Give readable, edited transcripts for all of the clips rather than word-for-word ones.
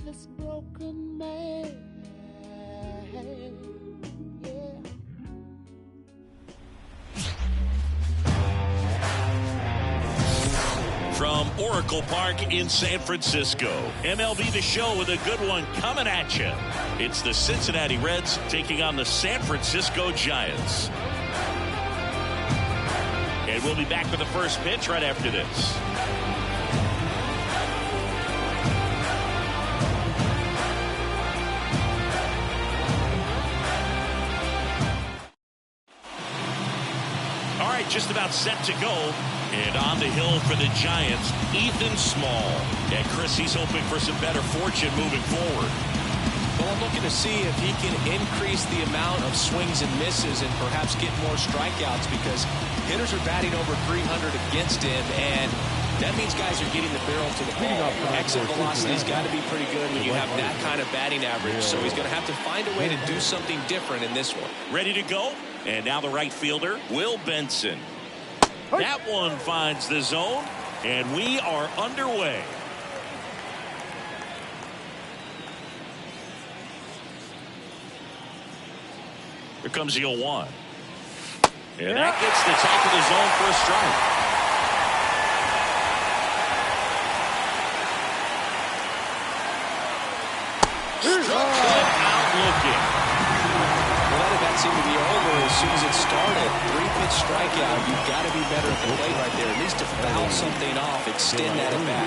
this broken man. Yeah. From Oracle Park in San Francisco, MLB The Show with a good one coming at you. It's the Cincinnati Reds taking on the San Francisco Giants. And we'll be back with the first pitch right after this. All right, just about set to go. And on the hill for the Giants, Ethan Small. And Chris, he's hoping for some better fortune moving forward. Well, I'm looking to see if he can increase the amount of swings and misses and perhaps get more strikeouts, because hitters are batting over 300 against him, and that means guys are getting the barrel to the ball. Exit velocity's got to be pretty good when you have that kind of batting average, so he's going to have to find a way to do something different in this one. Ready to go? And now the right fielder, Will Benson. That one finds the zone, and we are underway. Here comes the 0-1. And that gets the top of the zone for a strike. Struck him out looking. Well, that event seemed to be over as soon as it started. 3-pitch strikeout. You've got to be better at the plate right there, at least to foul something off, extend that at bat.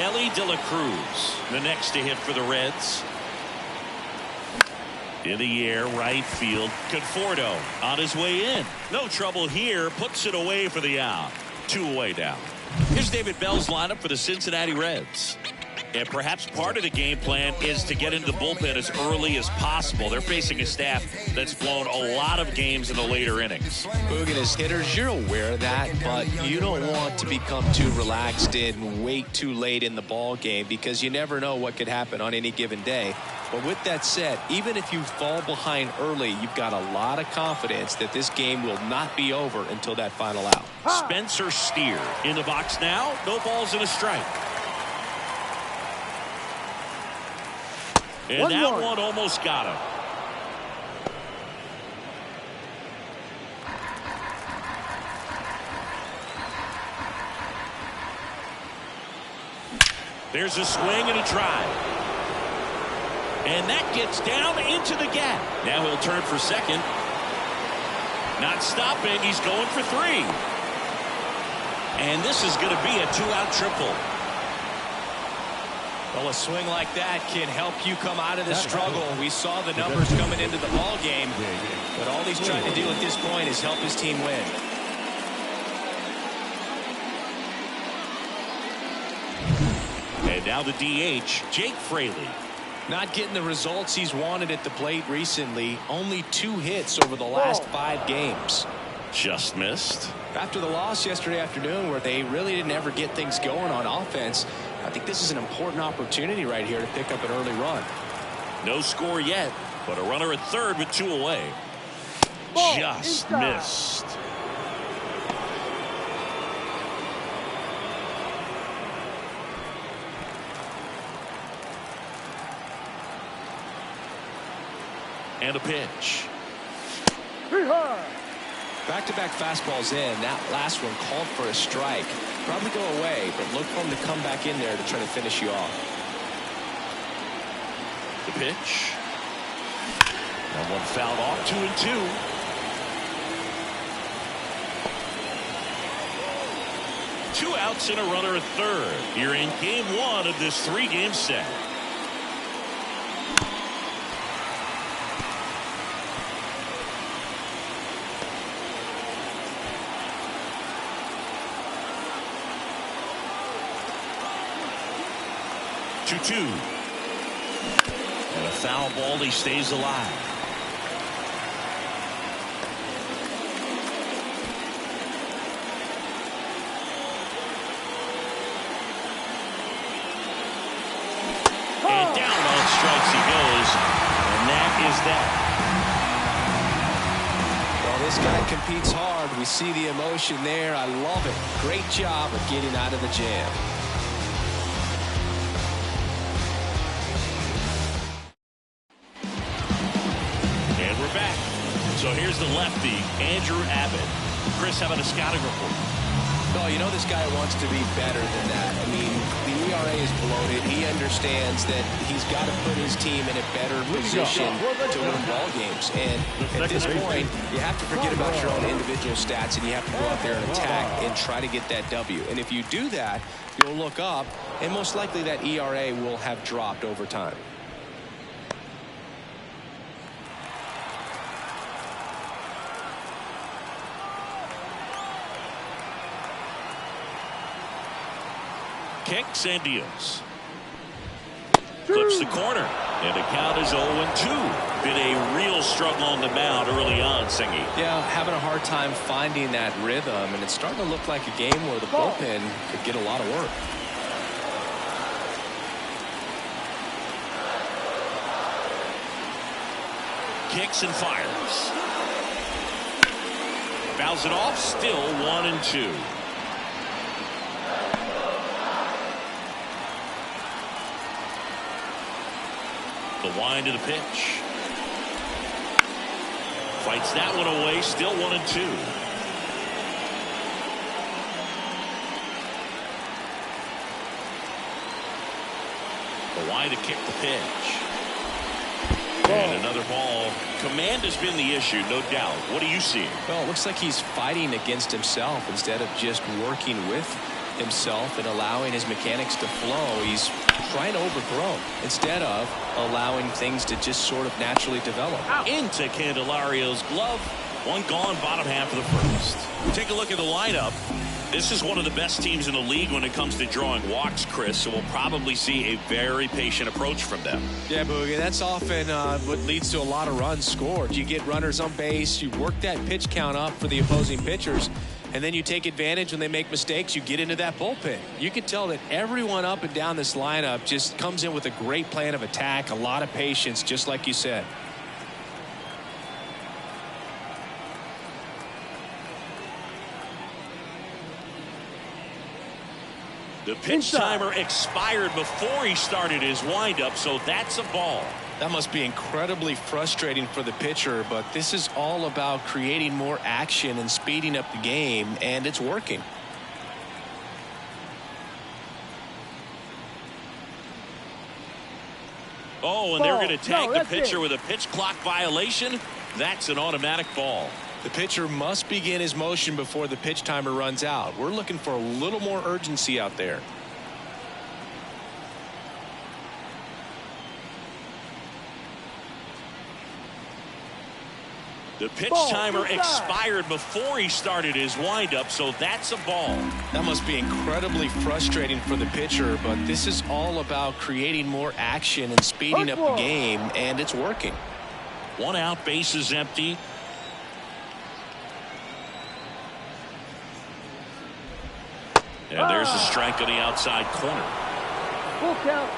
Ellie De La Cruz, the next to hit for the Reds. In the air, right field. Conforto on his way in. No trouble here. Puts it away for the out. 2 away now. Here's David Bell's lineup for the Cincinnati Reds. And perhaps part of the game plan is to get into the bullpen as early as possible. They're facing a staff that's blown a lot of games in the later innings. Boog, as hitters, you're aware of that, but you don't want to become too relaxed and wait too late in the ball game, because you never know what could happen on any given day. But with that said, even if you fall behind early, you've got a lot of confidence that this game will not be over until that final out. Spencer Steer in the box now. No balls and a strike. And that one almost got him. There's a swing and a drive. And that gets down into the gap. Now he'll turn for second. Not stopping. He's going for 3. And this is going to be a 2-out triple. Well, a swing like that can help you come out of the struggle. We saw the numbers coming into the ball game, but all he's trying to do at this point is help his team win. And now the DH, Jake Fraley. Not getting the results he's wanted at the plate recently. Only 2 hits over the last 5 games. Just missed. After the loss yesterday afternoon, where they really didn't ever get things going on offense, I think this is an important opportunity right here to pick up an early run. No score yet, but a runner at third with 2 away. Just missed. And a pitch. Back-to-back fastballs in. That last one called for a strike. Probably go away, but look for him to come back in there to try to finish you off. The pitch. That one fouled off. 2-2. Two outs and a runner at third. You're in game 1 of this 3-game set. Two. And a foul ball. He stays alive. And down on strikes he goes. And that is that. Well, this guy competes hard. We see the emotion there. I love it. Great job of getting out of the jam. So here's the lefty, Andrew Abbott. Chris, how about a scouting report? No, you know this guy wants to be better than that. I mean, the ERA is bloated. He understands that he's got to put his team in a better position to win ball games. And at this point, you have to forget about your own individual stats, and you have to go out there and attack and try to get that W. And if you do that, you'll look up, and most likely that ERA will have dropped over time. Kicks and deals. Clips the corner. And the count is 0-2. Been a real struggle on the mound early on, Singy. Yeah, having a hard time finding that rhythm. And it's starting to look like a game where the bullpen could get a lot of work. Kicks and fires. Fouls it off. Still 1-2. The wind of the pitch. Fights that one away. Still 1-2. The wind to kick the pitch. And another ball. Command has been the issue, no doubt. What do you see? Well, it looks like he's fighting against himself instead of just working with himself and allowing his mechanics to flow. He's trying to overthrow instead of allowing things to just sort of naturally develop. Into Candelario's glove. One gone, bottom half of the first. Take a look at the lineup. This is one of the best teams in the league when it comes to drawing walks, Chris, so we'll probably see a very patient approach from them. Yeah, Boogie, that's often what leads to a lot of runs scored. You get runners on base, you work that pitch count up for the opposing pitchers, and then you take advantage when they make mistakes. You get into that bullpen. You can tell that everyone up and down this lineup just comes in with a great plan of attack, a lot of patience, just like you said. The pitch timer expired before he started his windup, so that's a ball. That must be incredibly frustrating for the pitcher, but this is all about creating more action and speeding up the game, and it's working. Oh, and they're going to tag the pitcher with a pitch clock violation. That's an automatic ball. The pitcher must begin his motion before the pitch timer runs out. We're looking for a little more urgency out there. The pitch timer expired before he started his windup, so that's a ball. That must be incredibly frustrating for the pitcher, but this is all about creating more action and speeding up the game, and it's working. One out, base is empty. And there's a strike on the outside corner. Full count.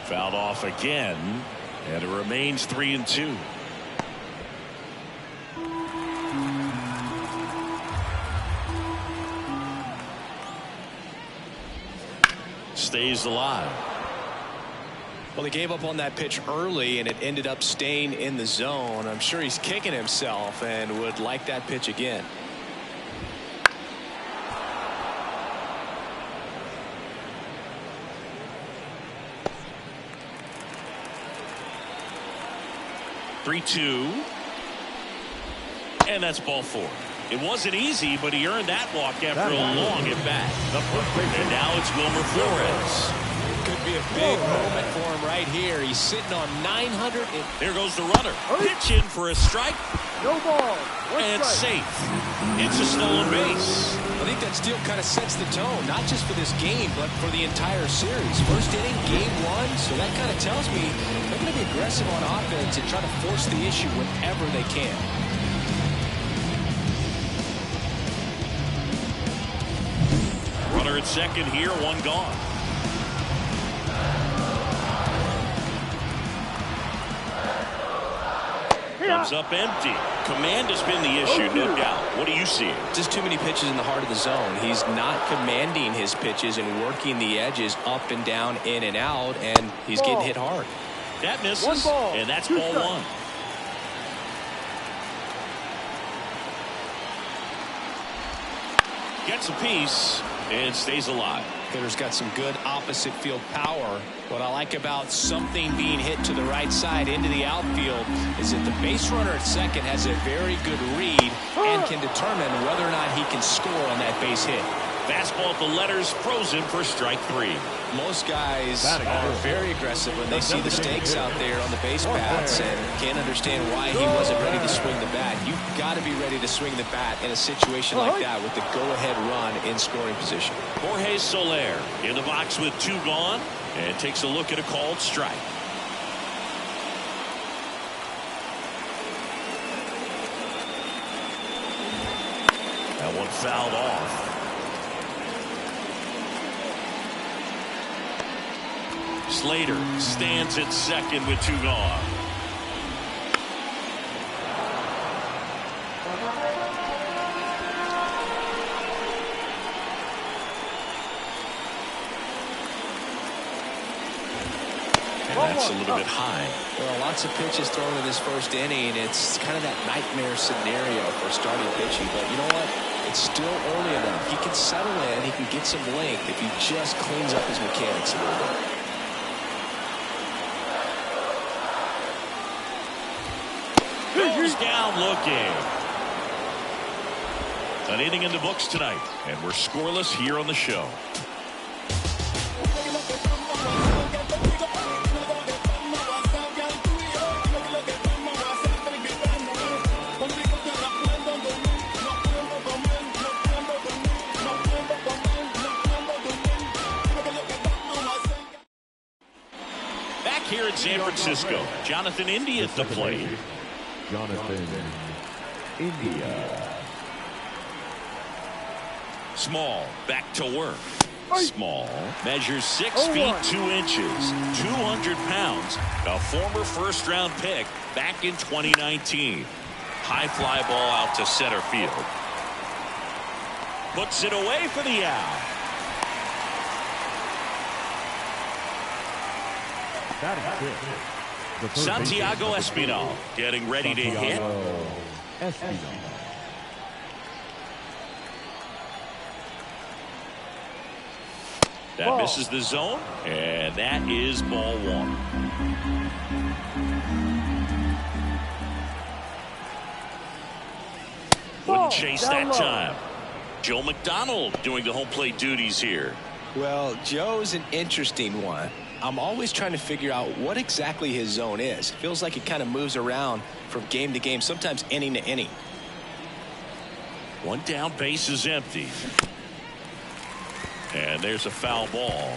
Fouled off again, and it remains 3-2. Stays alive. Well, he gave up on that pitch early, and it ended up staying in the zone. I'm sure he's kicking himself and would like that pitch again. Three-two, and that's ball four. It wasn't easy, but he earned that walk after a long at bat. And now it's Wilmer Flores. Could be a big moment for him right here. He's sitting on 900. There goes the runner. Pitch in for a strike. No ball. And it's safe. It's a stolen base. I think that still kind of sets the tone, not just for this game, but for the entire series. First inning, game one, so that kind of tells me they're going to be aggressive on offense and try to force the issue whenever they can. Runner at second here, one gone. Comes up empty. Command has been the issue, no doubt. What do you see? Just too many pitches in the heart of the zone. He's not commanding his pitches and working the edges up and down, in and out, and he's getting hit hard. That misses, and that's ball one. Gets a piece and stays alive. Hitter's got some good opposite field power. What I like about something being hit to the right side into the outfield is that the base runner at second has a very good read and can determine whether or not he can score on that base hit. Fastball at the letters, frozen for strike three. Most guys are very aggressive when they see the stakes out there on the base paths and can't understand why he wasn't ready to swing the bat. You've got to be ready to swing the bat in a situation like that with the go-ahead run in scoring position. Jorge Soler in the box with two gone and takes a look at a called strike. That one fouled off. Slater stands at second with two gone. And that's a little bit high. Well, lots of pitches thrown in this first inning. It's kind of that nightmare scenario for starting pitching. But you know what? It's still early enough. He can settle in. He can get some length if he just cleans up his mechanics a little bit. Goes down looking. An inning in the books tonight, and we're scoreless here on the show. Back here in San Francisco, Jonathan India at the plate. Jonathan India. Small back to work. Small measures 6 feet 2 inches, 200 pounds. A former first-round pick back in 2019. High fly ball out to center field. Puts it away for the out. That is it. Santiago Espinal getting ready to hit. Espinal. That misses the zone, and that is ball one. Wouldn't chase that time. Joe McDonald doing the home plate duties here. Well, Joe's an interesting one. I'm always trying to figure out what exactly his zone is. Feels like it kind of moves around from game to game, sometimes inning to inning. One down, base is empty. And there's a foul ball.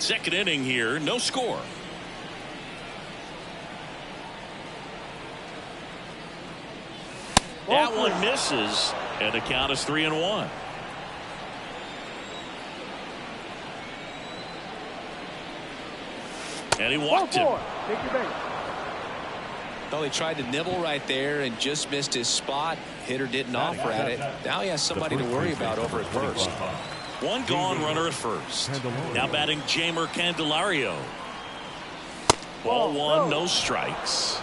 Second inning here, no score. That one misses, and the count is 3-1. And he walked him. Take your base. Well, he tried to nibble right there and just missed his spot. Hitter didn't offer at it. Now he has somebody to worry about over at first. One gone runner at first. Now batting Jamer Candelario. Ball one, no strikes.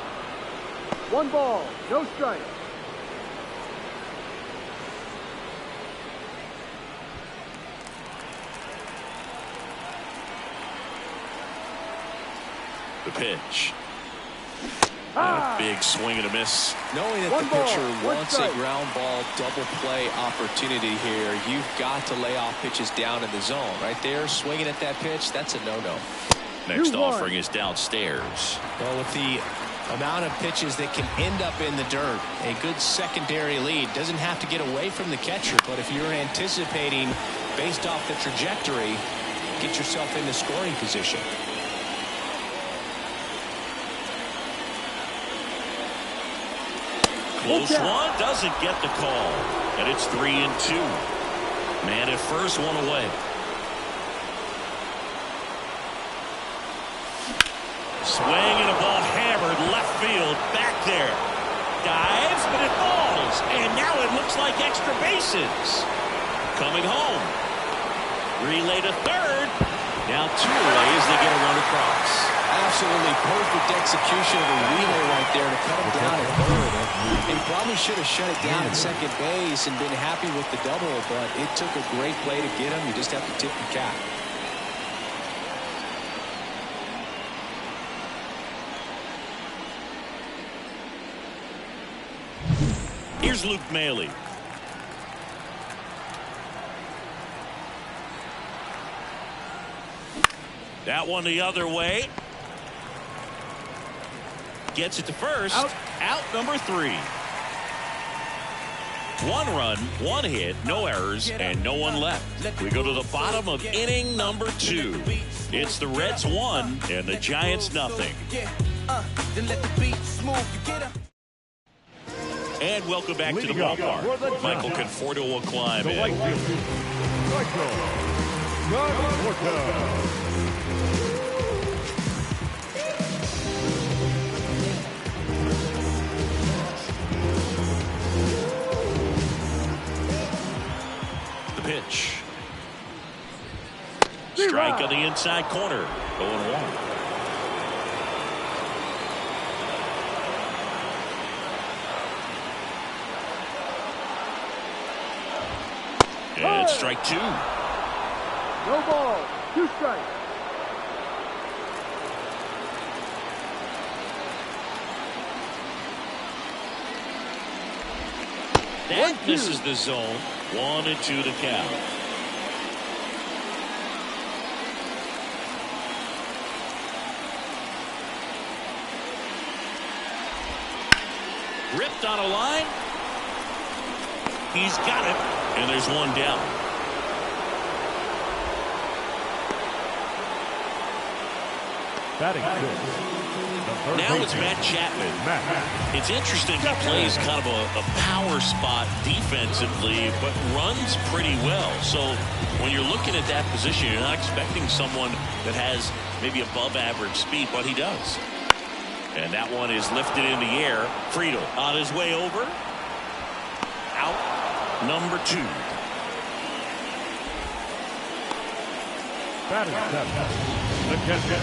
1 ball, no strike. The pitch. A big swing and a miss. Knowing that the pitcher wants a ground ball double play opportunity here, you've got to lay off pitches down in the zone. Right there, swinging at that pitch, that's a no-no. Next offering is downstairs. Well, with the amount of pitches that can end up in the dirt, a good secondary lead doesn't have to get away from the catcher, but if you're anticipating based off the trajectory, get yourself into scoring position. Close one, doesn't get the call. And it's 3-2. Man at first, one away. Swing and a ball left field, back there. Dives, but it falls. And now it looks like extra bases. Coming home. Relay to third. Now 2 away as they get a run across. Absolutely perfect execution of a relay right there to cut him down at third. He probably should have shut it down at second base and been happy with the double, but it took a great play to get him. You just have to tip your cap. Here's Luke Maile. That one the other way. Gets it to first. Out number 3. 1 run, 1 hit, no errors, and no one left. We go to the bottom of inning number 2. It's the Reds 1 and the Giants nothing. And welcome back to the ballpark. Michael Conforto will climb in. The pitch. Strike on the inside corner. 0-1. And strike 2. No ball. 2 strikes. That misses the zone. 1-2 to count. Ripped on a line. He's got it. And there's 1 down. Batting 6. Now it's Matt Chapman. It's interesting he plays kind of a power spot defensively, but runs pretty well. So when you're looking at that position, you're not expecting someone that has maybe above average speed, but he does. And that one is lifted in the air. Friedel on his way over. Out. Number 2. Batting 7. The catcher.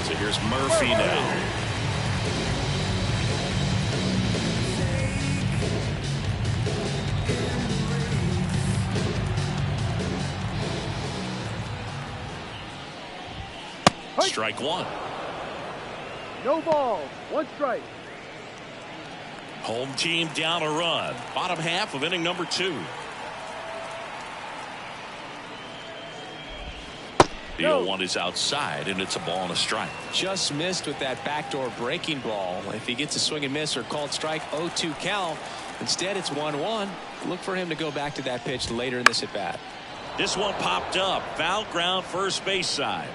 So here's Murphy now. Strike 1. No ball. 1 strike. Home team down a run. Bottom half of inning number 2. The 0-1 is outside, and it's a ball and a strike. Just missed with that backdoor breaking ball. If he gets a swing and miss or called strike, 0-2 count. Instead, it's 1-1. Look for him to go back to that pitch later in this at bat. This one popped up. Foul ground, first base side.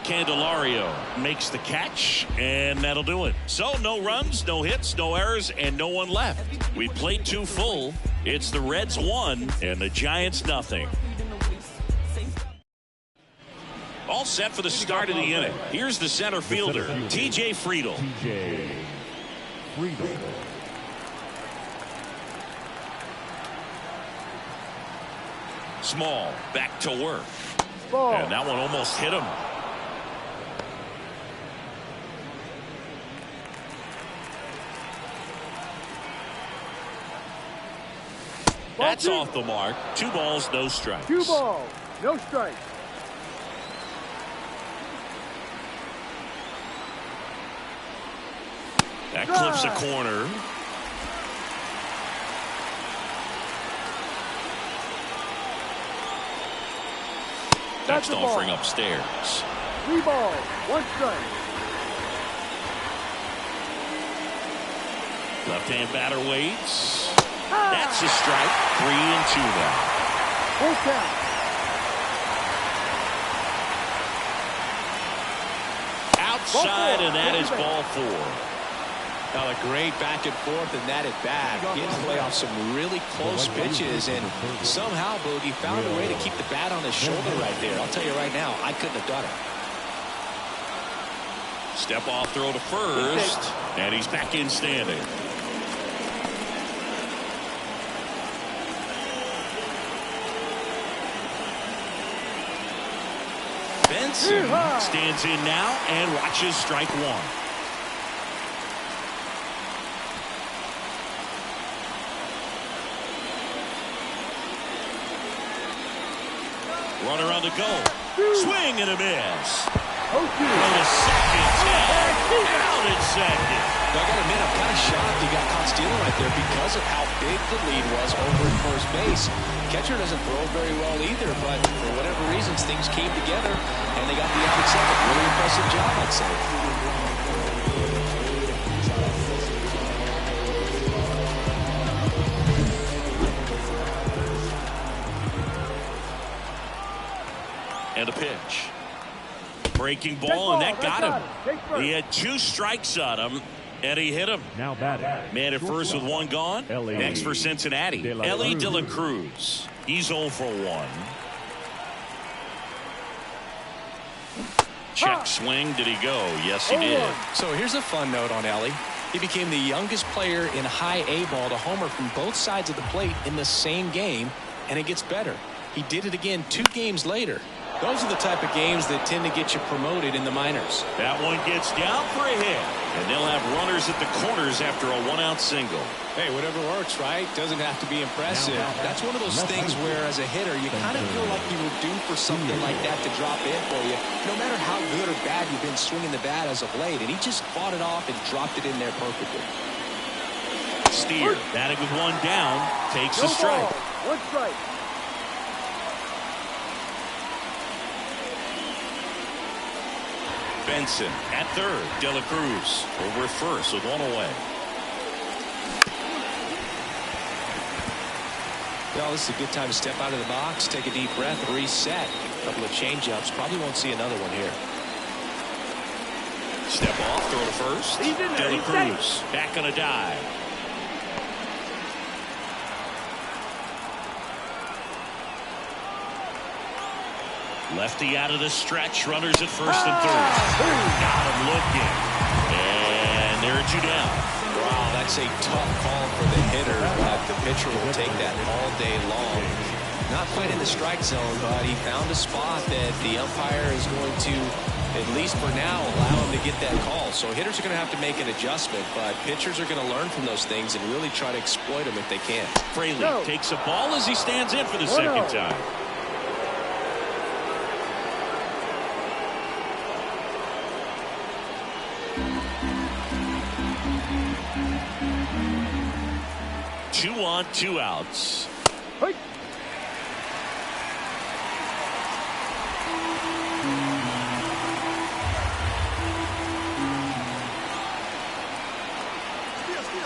Candelario makes the catch, and that'll do it. So no runs, no hits, no errors, and no one left. We played 2 full. It's the Reds 1 and the Giants nothing. All set for the start of the inning. Here's the center fielder, T.J. Friedel. T.J. Friedel. Small, back to work. Ball. And that one almost hit him. That's off the mark. 2 balls, no strikes. 2 balls, no strikes. That clips a corner. Next offering upstairs. 3 balls, 1 strike. Left-hand batter waits. That's a strike. 3-2 now. Full count. Outside, and that is ball 4. Now a great back and forth in that at bat. Getting to play off some really close pitches, and somehow Boogie found a way to keep the bat on his shoulder right there. I'll tell you right now, I couldn't have done it. Step off throw to first, and he's back in standing. Benson stands in now and watches strike one. Runner on the go. Swing and a miss. On a second tag. Out at second. I got to admit, I'm kind of shocked he got caught stealing right there because of how big the lead was over at first base. Catcher doesn't throw very well either, but for whatever reasons, things came together, and they got the out at second. Really impressive job, I'd say. And a pitch. Breaking ball, and that got him. He had 2 strikes on him, and he hit him. Now batting. Man at first with 1 gone. Next for Cincinnati, Ellie De La Cruz. He's 0 for 1. Check swing. Did he go? Yes, he did. So here's a fun note on Ellie. He became the youngest player in high A ball to homer from both sides of the plate in the same game, and it gets better. He did it again 2 games later. Those are the type of games that tend to get you promoted in the minors. That one gets down for a hit, and they'll have runners at the corners after a 1-out single. Hey, whatever works, right? Doesn't have to be impressive. That's one of those things where, as a hitter, you kind of feel like you were due for something like that to drop in for you, no matter how good or bad you've been swinging the bat as of late. And he just fought it off and dropped it in there perfectly. Steer, batting with 1 down, takes a strike. 1 strike. Benson at third. De La Cruz over first with 1 away. Well, this is a good time to step out of the box, take a deep breath, reset. A couple of change-ups. Probably won't see another one here. Step off, throw to first. De La Cruz back on a dive. Lefty out of the stretch. Runners at first and third. Got him looking. And there are 2 down. Wow, that's a tough call for the hitter, but the pitcher will take that all day long. Not quite in the strike zone, but he found a spot that the umpire is going to, at least for now, allow him to get that call. So hitters are going to have to make an adjustment, but pitchers are going to learn from those things and really try to exploit them if they can. Fraley takes a ball as he stands in for the second time. Two on, 2 outs. Hey.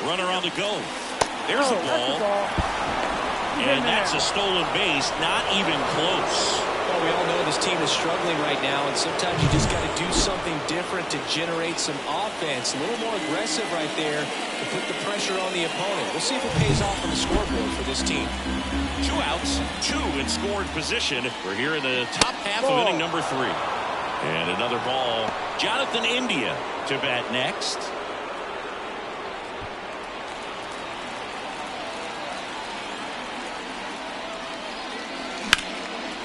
Runner on the go. There's a ball. And that's a stolen base. Not even close. Well, we all know this team is struggling right now, and sometimes you just got to do something different to generate some offense. A little more aggressive right there to put the pressure on the opponent. We'll see if it pays off on the scoreboard for this team. 2 outs, 2 in scoring position. We're here in the top half of inning number 3. And another ball. Jonathan India to bat next.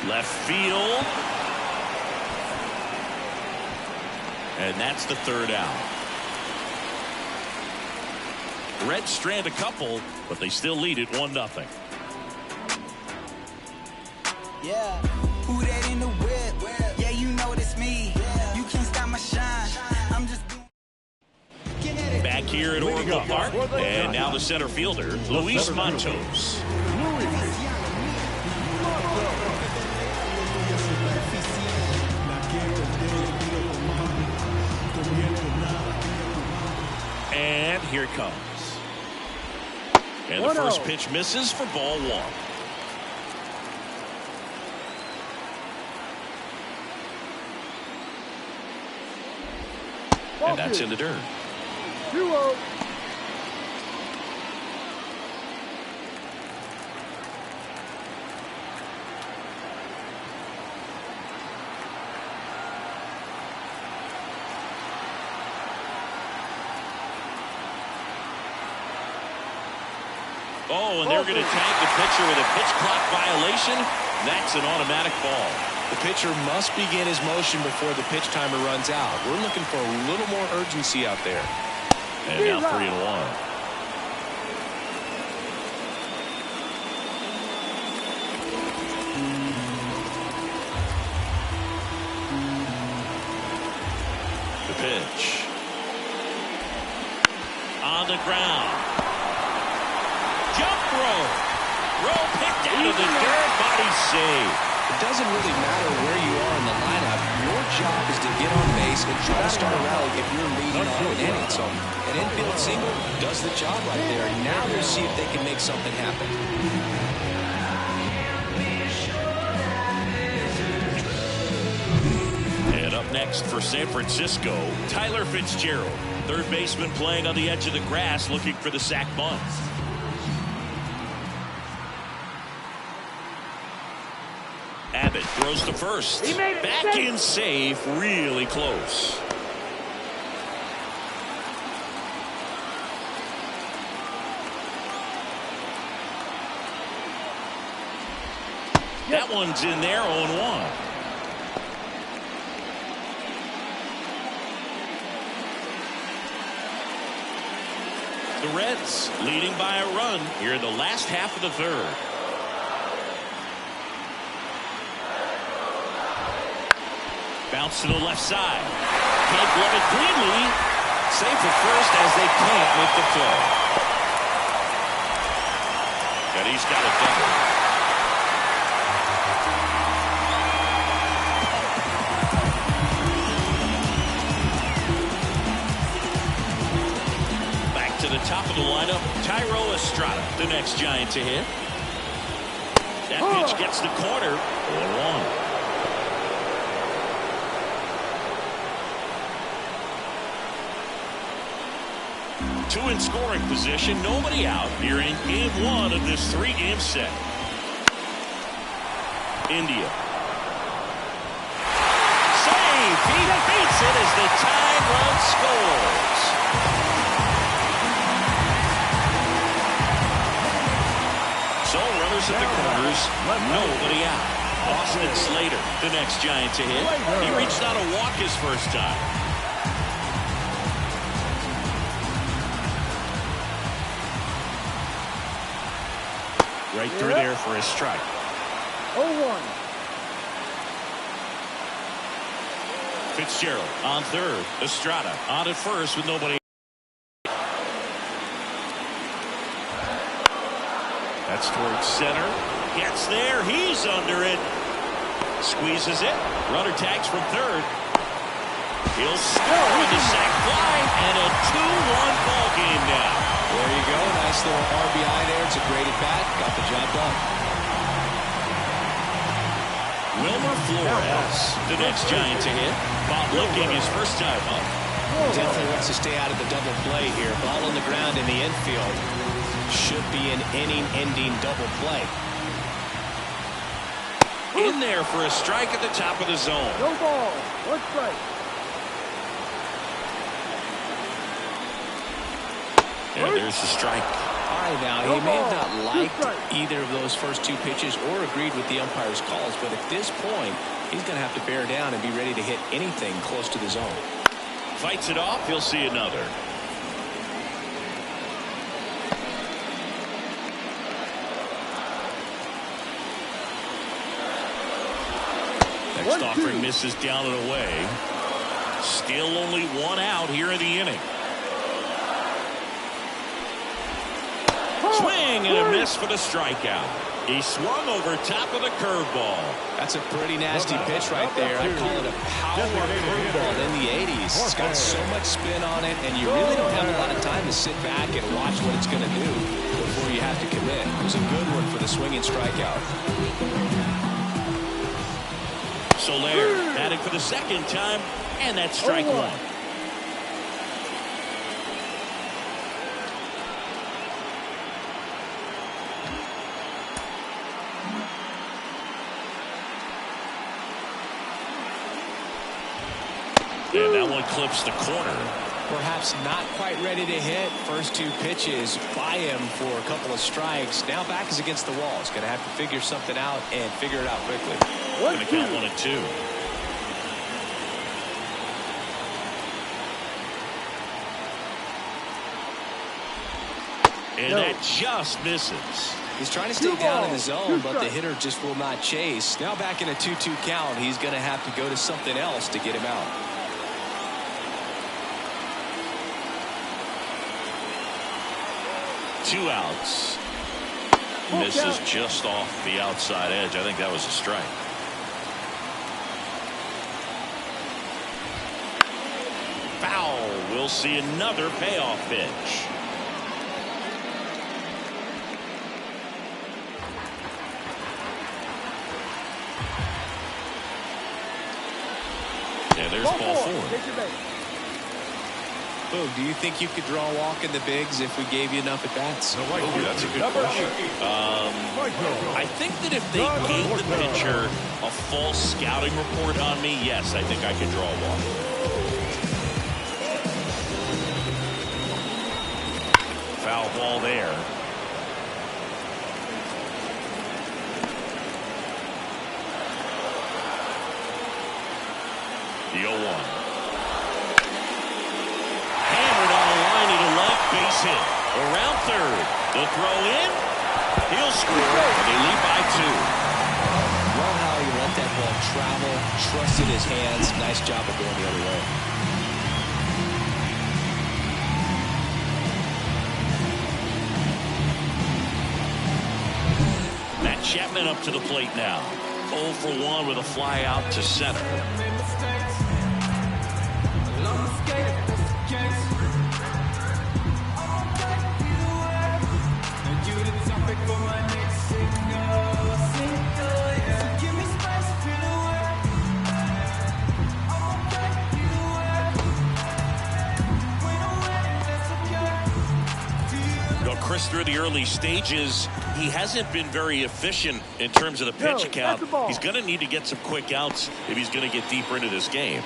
Left field. And that's the 3rd out. Reds strand a couple, but they still lead it 1-0. Yeah, who that in the whip? Yeah, you know it's me. You can't stop my shine. I'm just back here at Oracle Park, and now the center fielder, Luis Matos. And here it comes. And the first pitch misses for ball 1. And that's in the dirt. 2-0. Oh, and they're going to tag the pitcher with a pitch clock violation. That's an automatic ball. The pitcher must begin his motion before the pitch timer runs out. We're looking for a little more urgency out there. And now 3-1. The pitch. On the ground. Jump roll. Roll picked out of the dirt. Body save. It doesn't really matter where you are in the lineup. Your job is to get on base and try to start a rally if you're leading on an inning. So an infield single does the job right there. Now we'll see if they can make something happen. And up next for San Francisco, Tyler Fitzgerald. Third baseman playing on the edge of the grass looking for the sac bunt. Abbott throws to first. Back in safe, really close. That one's in there, 0-1. The Reds leading by a run here in the last half of the third. Bounce to the left side. Can't glove it cleanly. Safe at first as they can't make the play. And he's got it done. Back to the top of the lineup, Tyro Estrada, the next Giant to hit. That pitch gets the corner. 0-1. Two in scoring position, nobody out here in game one of this three-game set. India. Save! He beats it as the tying run scores. So runners at the corners, nobody out. Austin Slater, the next Giant to hit. He reached out a walk his first time. Right through there for a strike. 0-1. Fitzgerald on third. Estrada on at first with nobody. That's towards center. Gets there. He's under it. Squeezes it. Runner tags from third. He'll score with the sac fly and a 2-1 ball game now. There you go. Nice little RBI there. It's a great at bat. Got the job done. Wilmer Flores, the next Giant to hit. Bob Licking his first time up. Definitely wants to stay out of the double play here. Ball on the ground in the infield. Should be an inning-ending double play. In there for a strike at the top of the zone. No ball. One strike. And there's the strike. All right, now, he may have not liked either of those first two pitches or agreed with the umpire's calls, but at this point, he's going to have to bear down and be ready to hit anything close to the zone. Fights it off. He'll see another. Next offering misses down and away. Still only one out here in the inning. Swing and a miss for the strikeout. He swung over top of the curveball. That's a pretty nasty pitch right there. I call it a power curveball in the 80s. It's got so much spin on it, and you really don't have a lot of time to sit back and watch what it's going to do before you have to commit. It was a good one for the swinging strikeout. Soler batting for the second time, and that's strike one. And that one clips the corner. Perhaps not quite ready to hit. First 2 pitches by him for a couple of strikes. Now back is against the wall. He's going to have to figure something out and figure it out quickly. Going to count 1-2. And that just misses. He's trying to stay down in the zone, but the hitter just will not chase. Now back in a 2-2 count. He's going to have to go to something else to get him out. Two outs. Misses just off the outside edge. I think that was a strike. Foul. We'll see another payoff pitch. And there's ball 4. Boog, do you think you could draw a walk in the bigs if we gave you enough at bats? Oh, that's a good question. I think that if they gave the pitcher a false scouting report on me, yes, I think I could draw a walk. Foul ball there. The 0-1. Base hit around third. The throw in. He'll score. And they lead by 2. Love how he let that ball travel, trusted his hands. Nice job of going the other way. Matt Chapman up to the plate now. 0 for 1 with a fly out to center. Chris, through the early stages, he hasn't been very efficient in terms of the pitch count. He's going to need to get some quick outs if he's going to get deeper into this game.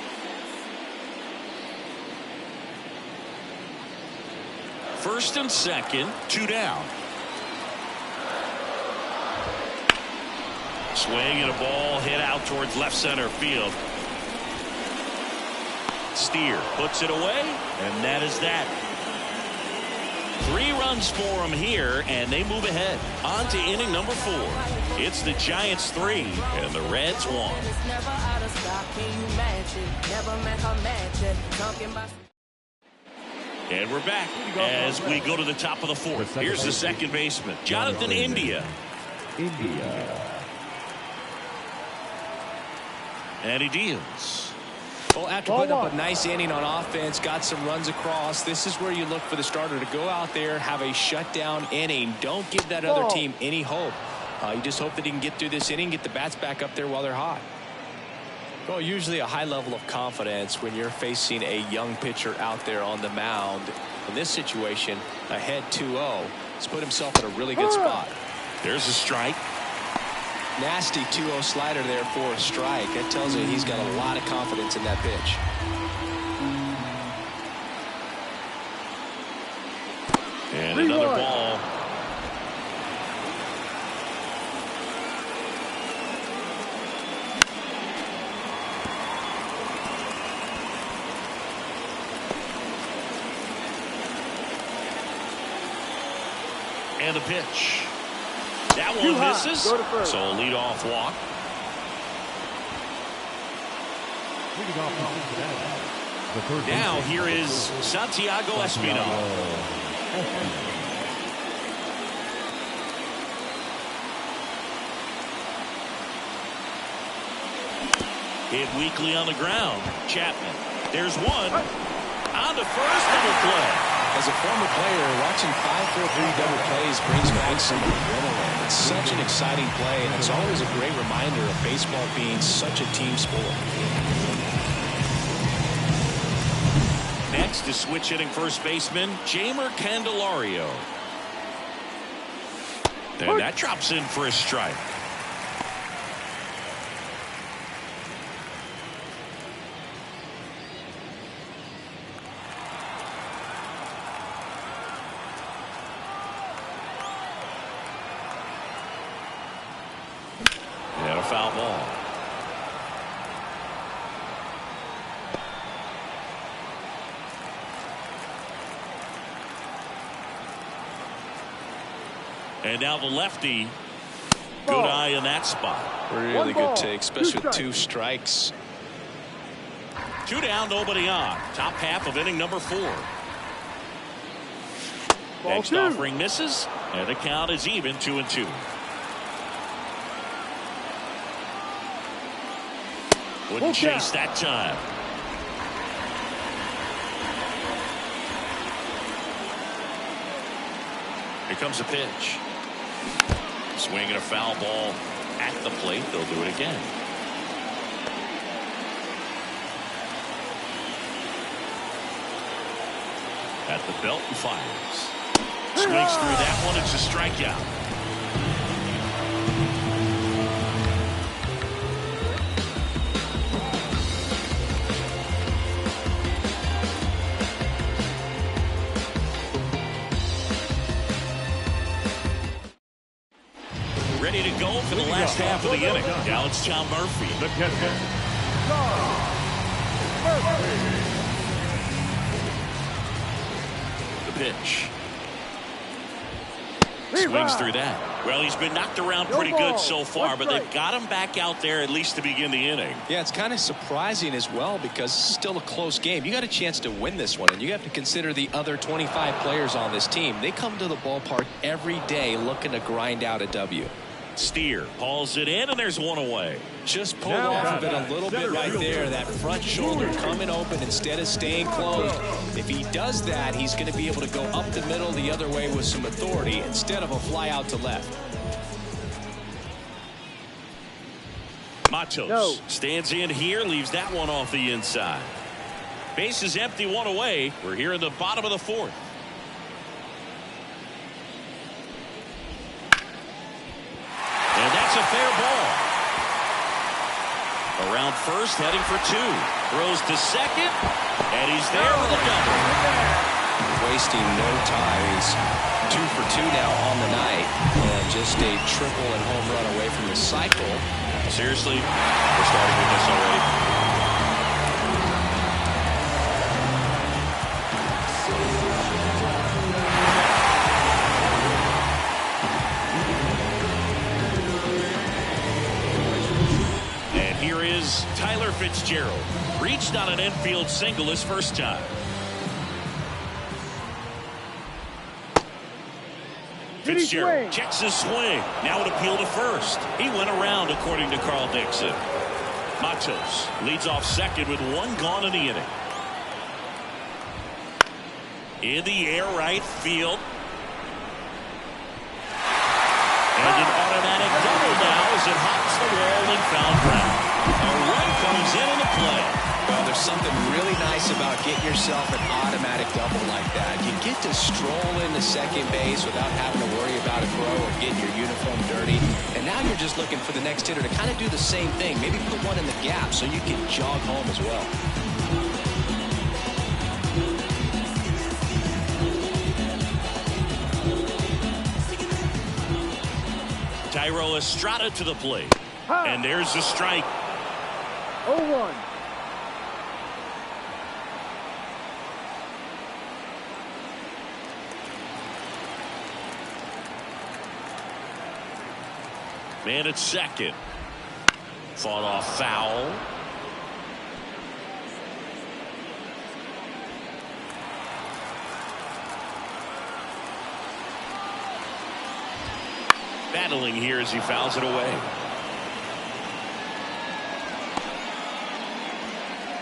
First and second, 2 down. Swing and a ball hit out towards left center field. Steer puts it away, and that is that. 3 runs for him here, and they move ahead. On to inning number 4. It's the Giants 3 and the Reds 1. And we're back as we go to the top of the 4th. Here's the second baseman, Jonathan India. And he deals. Well, after putting up a nice inning on offense, got some runs across, this is where you look for the starter to go out there, have a shutdown inning. Don't give that other team any hope. You just hope that he can get through this inning, get the bats back up there while they're hot. Well, usually a high level of confidence when you're facing a young pitcher out there on the mound. In this situation, ahead 2-0. He's put himself in a really good spot. There's a strike. Nasty 2-0 slider there for a strike. That tells you he's got a lot of confidence in that pitch. And another ball. And the pitch. That one misses. So a leadoff walk. Now here is Santiago Espinal. Hit weakly on the ground. Chapman. There's one. On to first, double play. As a former player, watching 5-4-3 double plays brings back some adrenaline. It's such an exciting play, and it's always a great reminder of baseball being such a team sport. Next is switch hitting first baseman Jeimer Candelario. And that drops in for a strike. And now the lefty. Good eye in that spot. Really good take, especially with 2 strikes. 2 down, nobody on. Top half of inning number 4. Next offering misses, and the count is even 2-2. Wouldn't chase that time. Here comes a pitch. Swinging a foul ball at the plate. They'll do it again. At the belt and fires. Swings through that one. It's a strikeout. Ready to go for the last half of the inning. Now it's John Murphy. The catcher, John Murphy. The pitch. Swings through that. Well, he's been knocked around pretty good so far, but they've got him back out there at least to begin the inning. Yeah, it's kind of surprising as well because it's still a close game. You got a chance to win this one, and you have to consider the other 25 players on this team. They come to the ballpark every day looking to grind out a W. Steer hauls it in, and there's one away. Just pulled off of it a little bit right there. That front shoulder coming open instead of staying closed. If he does that, he's going to be able to go up the middle the other way with some authority instead of a fly out to left. Matos stands in here, leaves that one off the inside. Base is empty, one away. We're here in the bottom of the 4th. And that's a fair ball. Around first, heading for 2. Throws to second, and he's there with a double. Wasting no time. He's 2 for 2 now on the night, and just a triple and home run away from the cycle. Seriously, we're starting with this already. Tyler Fitzgerald reached on an infield single his first time. Fitzgerald checks his swing. Now an appeal to first. He went around, according to Carl Dixon. Matos leads off second with 1 gone in the inning. In the air, right field. And an automatic double now as it hops the wall and foul ground. A run comes in the play. Well, there's something really nice about getting yourself an automatic double like that. You get to stroll into second base without having to worry about a throw or getting your uniform dirty. And now you're just looking for the next hitter to kind of do the same thing. Maybe put one in the gap so you can jog home as well. Thairo Estrada to the plate. And there's a strike. 0-1. Man at second. Fought off foul. Battling here as he fouls it away.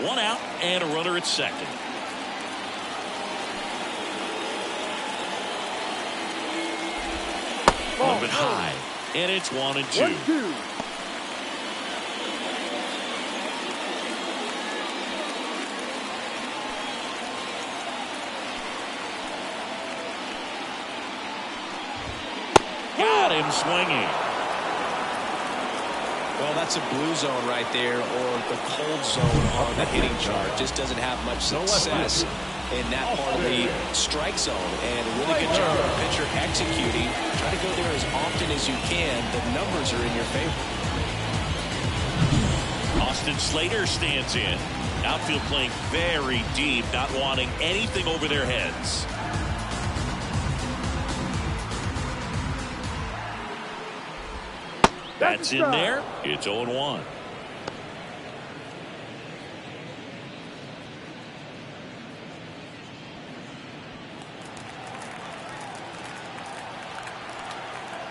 1 out and a runner at second. A little bit high, and it's 1-2. 1-2. Got him swinging. Well, that's a blue zone right there, or the cold zone on the hitting chart. Just doesn't have much success in that part of the strike zone. And a really good job of the pitcher executing. Try to go there as often as you can. The numbers are in your favor. Austin Slater stands in. Outfield playing very deep, not wanting anything over their heads. That's in there. It's 0-1.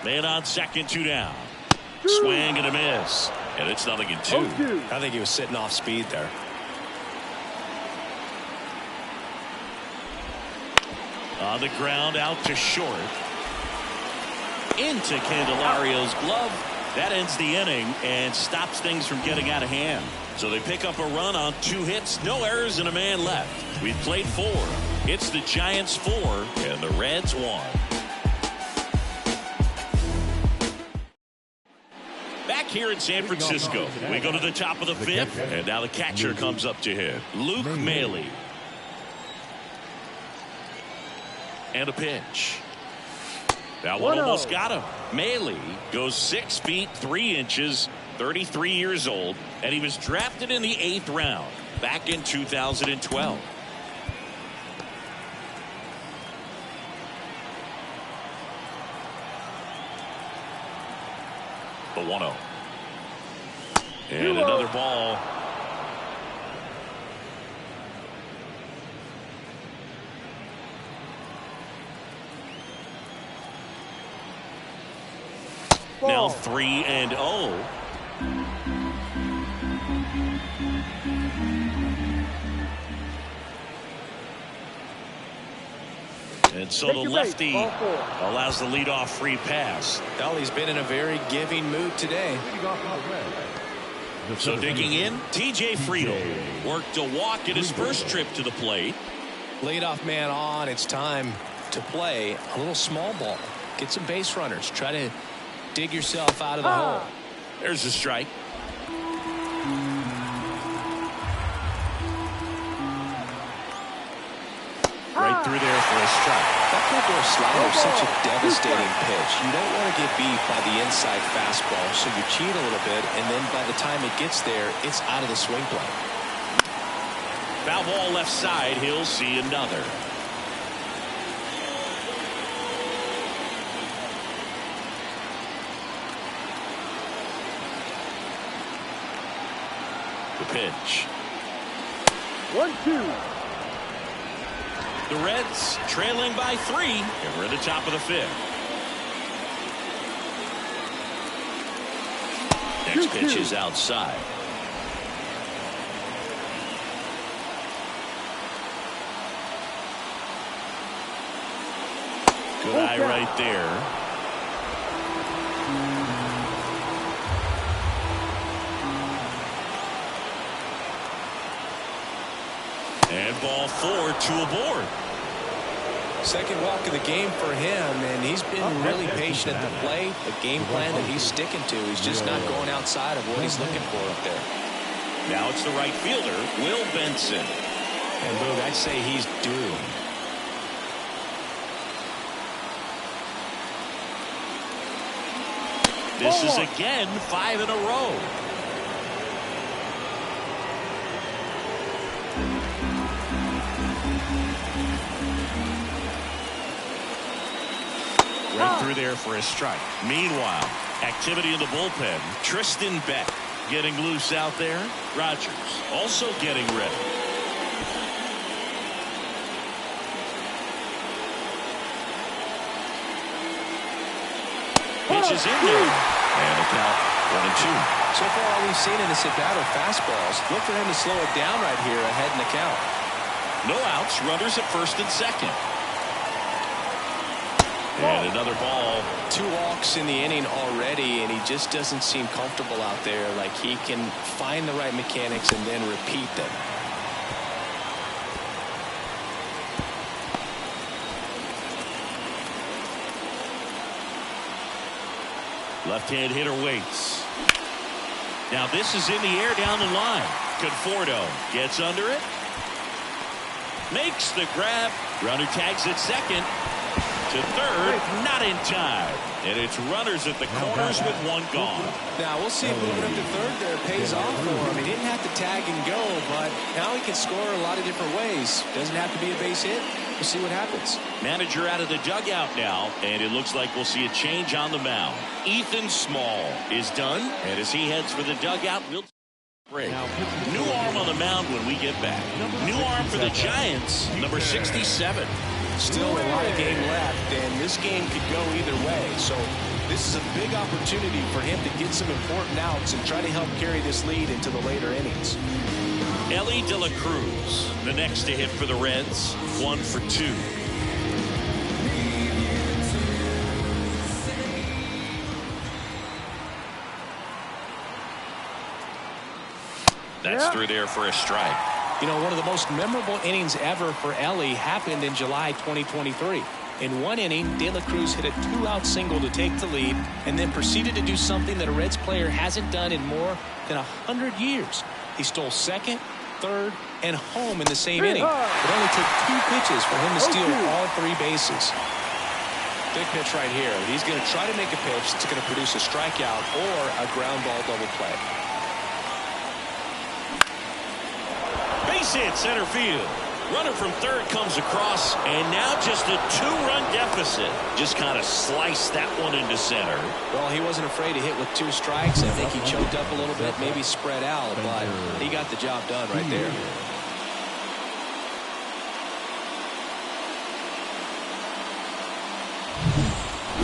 Man on second, 2 down. Swing and a miss. And it's 0-2. I think he was sitting off speed there. On the ground, out to short. Into Candelario's glove. That ends the inning and stops things from getting out of hand. So they pick up a run on 2 hits, no errors, and a man left. We've played 4. It's the Giants 4 and the Reds 1. Back here in San Francisco, we go to the top of the 5th, and now the catcher comes up to hit. Luke Maile. And a pitch. That one almost got him. Maile goes 6 feet 3 inches, 33 years old, and he was drafted in the 8th round back in 2012. The 1-0. And another ball. Now 3-0. And so the lefty allows the leadoff free pass. Well, he's been in a very giving mood today. So digging in, T.J. Friedl worked a walk at his first trip to the plate. Leadoff man on. It's time to play a little small ball. Get some base runners. Try to dig yourself out of the hole. There's a strike. Right through there for a strike. That curveball slider is such a devastating pitch. You don't want to get beat by the inside fastball, so you cheat a little bit, and then by the time it gets there, it's out of the swing plane. Foul ball left side. He'll see another. The pitch. 1-2. The Reds trailing by 3, and we're at the top of the 5th. Next pitch is outside. Good eye right there. And ball 4, 2 aboard. Second walk of the game for him, and he's been really patient at the plate. A game plan that he's sticking to. He's just not going outside of what he's looking for up there. Now it's the right fielder, Will Benson. And Boog, I'd say he's due. This is again 5 in a row. Right through there for a strike. Meanwhile, activity in the bullpen. Tristan Beck getting loose out there. Rogers also getting ready. Pitch is in there. And a count 1-2. So far, all we've seen in this at-bat are fastballs. Look for him to slow it down right here ahead in the count. No outs. Runners at first and second. And another ball. 2 walks in the inning already, and he just doesn't seem comfortable out there. Like he can find the right mechanics and then repeat them. Left-hand hitter waits. Now this is in the air down the line. Conforto gets under it. Makes the grab. Runner tags at second. To third, not in time. And it's runners at the corners with 1 gone. Now we'll see if moving up to third there pays off for him. He didn't have to tag and go, but now he can score a lot of different ways. Doesn't have to be a base hit. We'll see what happens. Manager out of the dugout now, and it looks like we'll see a change on the mound. Ethan Small is done, and as he heads for the dugout, we'll break. New arm on the mound when we get back. New arm for the Giants, number 67. Still a lot of game left, and this game could go either way. So this is a big opportunity for him to get some important outs and try to help carry this lead into the later innings. Ellie De La Cruz, the next to hit for the Reds, 1 for 2. That's through there for a strike. You know, one of the most memorable innings ever for Ellie happened in July 2023. In one inning, De La Cruz hit a 2-out single to take the lead and then proceeded to do something that a Reds player hasn't done in more than 100 years. He stole second, third, and home in the same inning. It only took 2 pitches for him to steal all 3 bases. Big pitch right here. He's going to try to make a pitch that's going to produce a strikeout or a ground ball double play. Base hit center field. Runner from third comes across, and now just a 2-run deficit. Just kind of sliced that one into center. Well, he wasn't afraid to hit with 2 strikes. I think he choked up a little bit, maybe spread out, but he got the job done right there.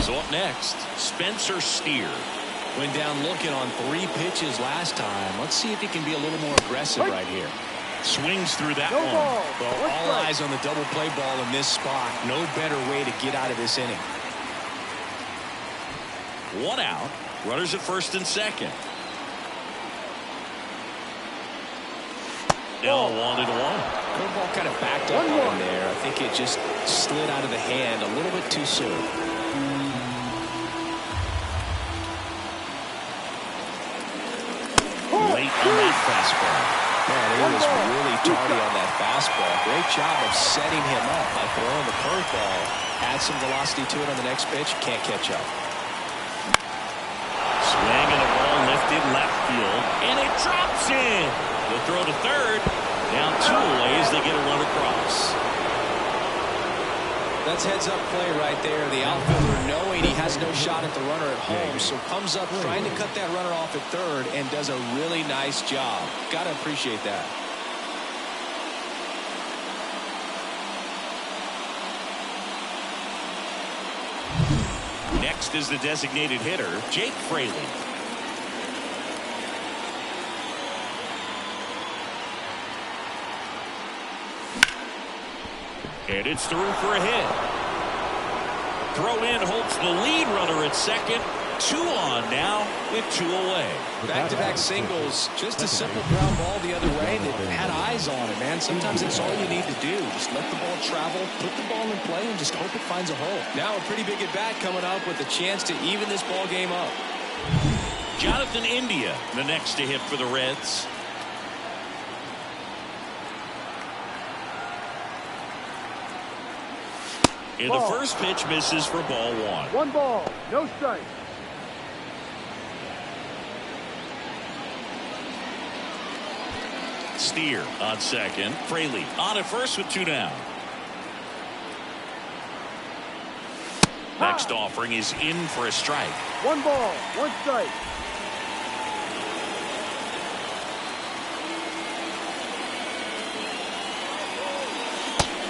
So up next, Spencer Steer. Went down looking on 3 pitches last time. Let's see if he can be a little more aggressive right here. Swings through that No one. ball. Well, all eyes on the double play ball in this spot. No better way to get out of this inning. 1 out. Runners at first and second. Now 1-1. Curveball kind of backed up on him there. I think it just slid out of the hand a little bit too soon. Late on that fastball. Man, he was really tardy on that fastball. Great job of setting him up by throwing the curveball. Add some velocity to it on the next pitch. Can't catch up. Swing and a ball lifted left field, and it drops in. The throw to third. Down 2 away as they get a run across. That's heads-up play right there. The outfielder knowing he has no shot at the runner at home, so comes up trying to cut that runner off at third and does a really nice job. Got to appreciate that. Next is the designated hitter, Jake Fraley. And it's through for a hit. Throw in holds the lead runner at second. 2 on now with 2 away. Back-to-back singles. Just a simple ground ball the other way. They had eyes on it, man. Sometimes it's all you need to do. Just let the ball travel, put the ball in play, and just hope it finds a hole. Now a pretty big at-bat coming up with a chance to even this ball game up. Jonathan India, the next to hit for the Reds. And the first pitch misses for ball 1. 1 ball, no strike. Steer on second. Fraley on at first with 2 down. Next offering is in for a strike. 1 ball, 1 strike.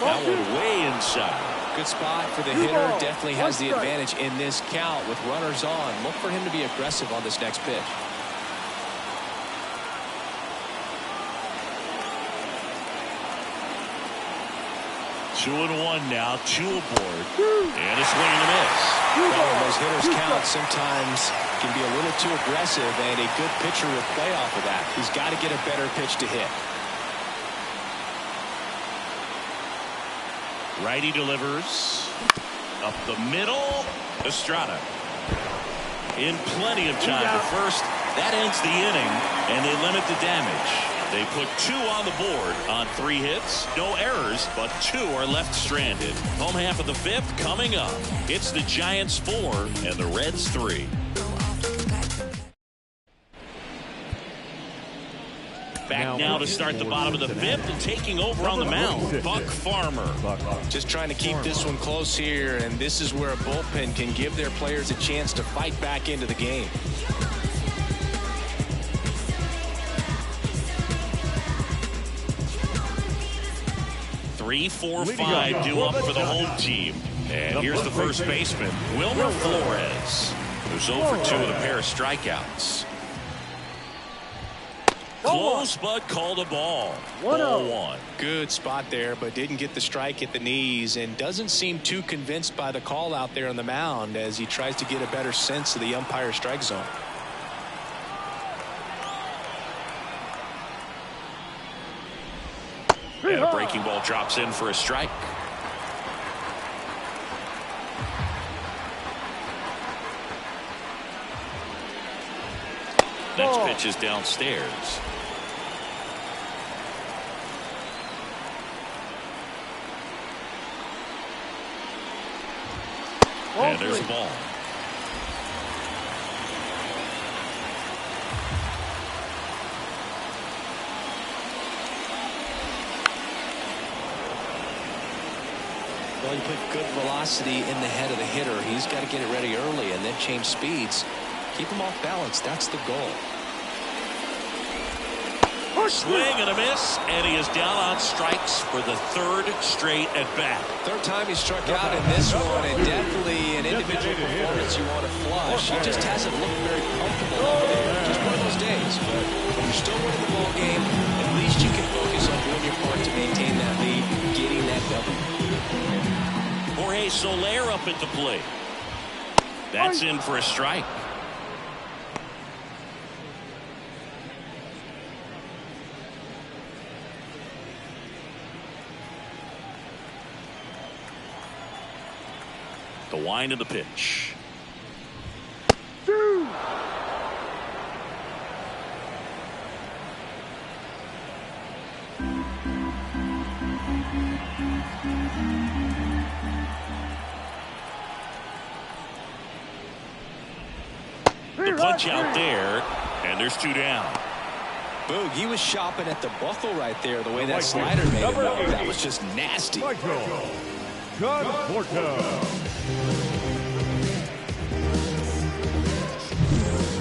That one way inside. Good spot for the hitter. Definitely has the advantage in this count with runners on. Look for him to be aggressive on this next pitch. Two and 1 now, 2 aboard, and a swing and a miss. Well, those hitters count sometimes can be a little too aggressive, and a good pitcher will play off of that. He's got to get a better pitch to hit. Righty delivers up the middle. Estrada in plenty of time at first. That ends the inning, and they limit the damage. They put 2 on the board on 3 hits. No errors, but 2 are left stranded. Home half of the 5th coming up. It's the Giants 4 and the Reds 3. Back now to start the bottom of the fifth and taking over on the mound, Buck Farmer. Just trying to keep this one close here, and this is where a bullpen can give their players a chance to fight back into the game. 3, 4, 5 due up for the home team. And here's the first baseman, Wilmer Flores, who's 0 for 2 with a pair of strikeouts. Close, but called a ball. 1-1. Good spot there, but didn't get the strike at the knees, and doesn't seem too convinced by the call out there on the mound as he tries to get a better sense of the umpire's strike zone. And a breaking ball drops in for a strike. Next pitch is downstairs. And there's the ball. Well, you put good velocity in the head of the hitter. He's got to get it ready early and then change speeds. Keep him off balance. That's the goal. Swing and a miss, and he is down on strikes for the third straight at bat. Third time he struck out in this one, and definitely an individual performance you want to flush. He just hasn't looked very comfortable out there. Just one of those days. But you're still winning the ball game. At least you can focus on doing your part to maintain that lead, getting that W. Jorge Soler up at the plate. That's in for a strike. The wind of the pitch. The punch out there, and there's 2 down. Boog, he was shopping at the buckle right there, the way that slider made it look. That was just nasty.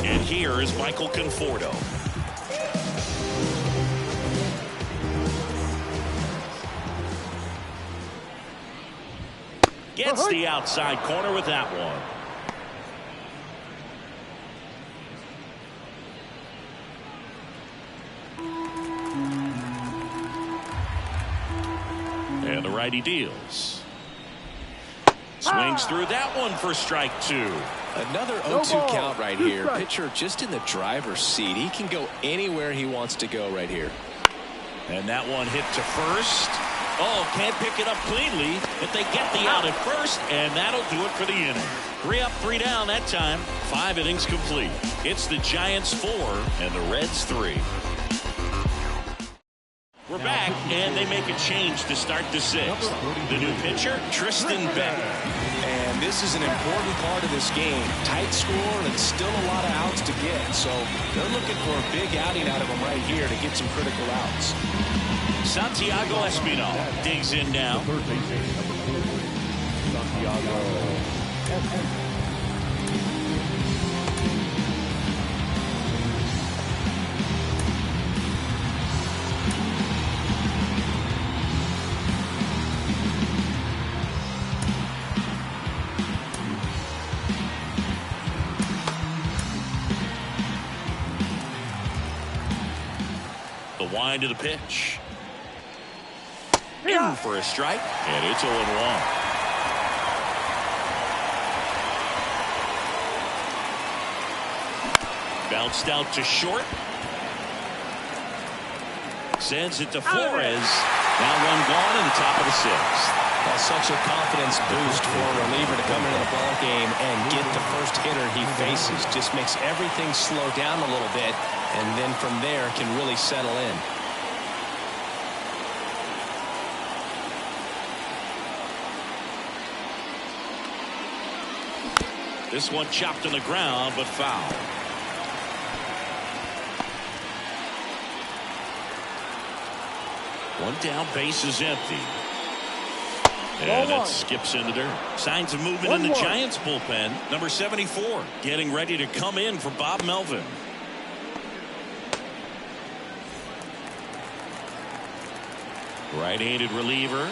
And here is Michael Conforto. Gets the outside corner with that one. And the righty deals. Swings through that one for strike 2. Another 0-2 count right here. Pitcher just in the driver's seat. He can go anywhere he wants to go right here. And that one hit to first. Oh, can't pick it up cleanly, but they get the out at first, and that'll do it for the inning. 3 up, 3 down that time. 5 innings complete. It's the Giants 4 and the Reds 3. We're back, and they make a change to start the 6th. The new pitcher, Tristan Beck. And this is an important part of this game. Tight score and still a lot of outs to get. So they're looking for a big outing out of him right here to get some critical outs. Santiago Espinal digs in now. The wind of the pitch. In for a strike, and it's 0-1. Bounced out to short. Sends it to Flores. Now 1 gone in the top of the 6th. Well, such a confidence boost for a reliever to come into the ball game and get the first hitter he faces. Just makes everything slow down a little bit, and then from there can really settle in. This one chopped on the ground, but foul. One down, base is empty. And it skips in the dirt. Signs of movement in the Giants bullpen. Number 74 getting ready to come in for Bob Melvin. Right-handed reliever.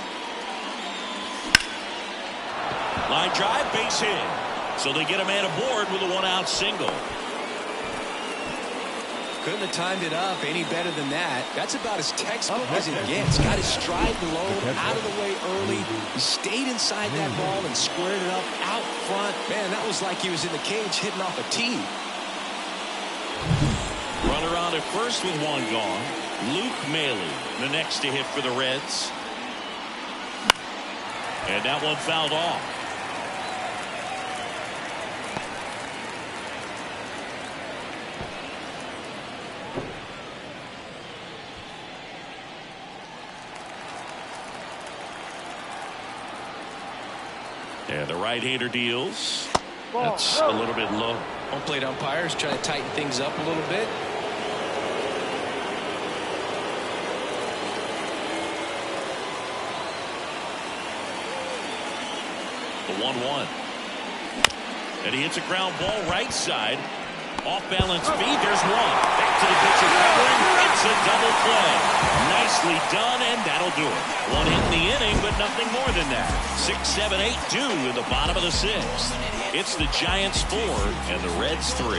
Line drive, base hit. So they get a man aboard with a one-out single. Couldn't have timed it up any better than that. That's about as textbook as it gets. Got his stride low, out of the way early. He stayed inside that ball and squared it up out front. Man, that was like he was in the cage hitting off a tee. Runner on at first with one gone. Luke Maley, the next to hit for the Reds. And that one fouled off. And the right-hander deals. That's a little bit low. Home plate umpires trying to tighten things up a little bit. The 1-1. And he hits a ground ball right side. Off balance feed. There's one. Back to the pitcher covering. It's a double play. Nicely done, and that'll do it. One hit in the inning, but nothing more than that. 6, 7, 8 due in the bottom of the 6th. It's the Giants 4 and the Reds 3.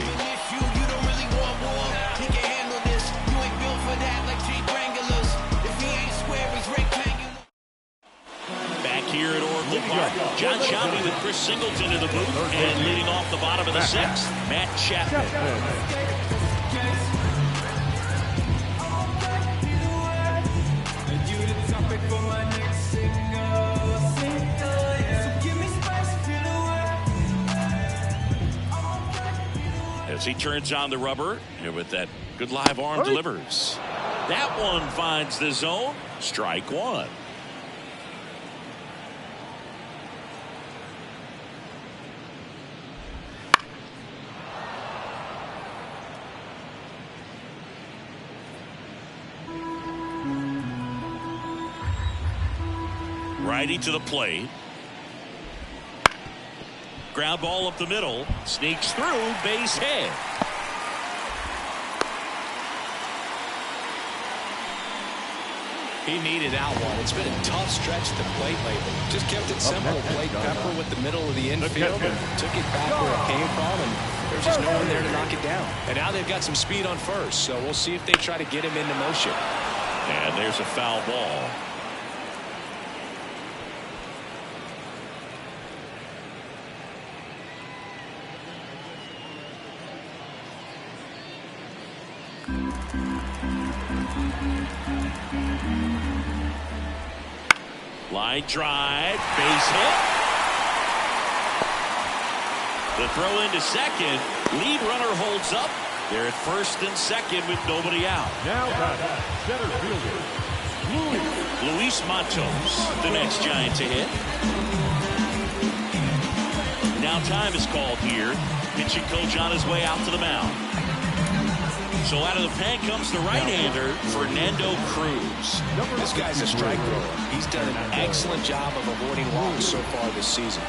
Back here at Oracle Park, John Shelby with Chris Singleton in the booth, and leading off the bottom of the 6th, Matt Chapman. As he turns on the rubber, and with that good live arm delivers. That one finds the zone. Strike one. Righty to the plate. Ground ball up the middle. Sneaks through. Base hit. He needed that one. It's been a tough stretch at the plate lately. Just kept it simple. Played Pepper with the middle of the infield. Took it back where it came from, and there's just no one there to knock it down. And now they've got some speed on first, so we'll see if they try to get him into motion. And there's a foul ball. Line drive, base hit. The throw into second. Lead runner holds up. They're at first and second with nobody out. Now center fielder, Luis Matos, the next Giant to hit. Now time is called here. Pitching coach on his way out to the mound. So out of the pen comes the right-hander, Fernando Cruz. This guy's a strike thrower. He's done an excellent job of avoiding walks so far this season.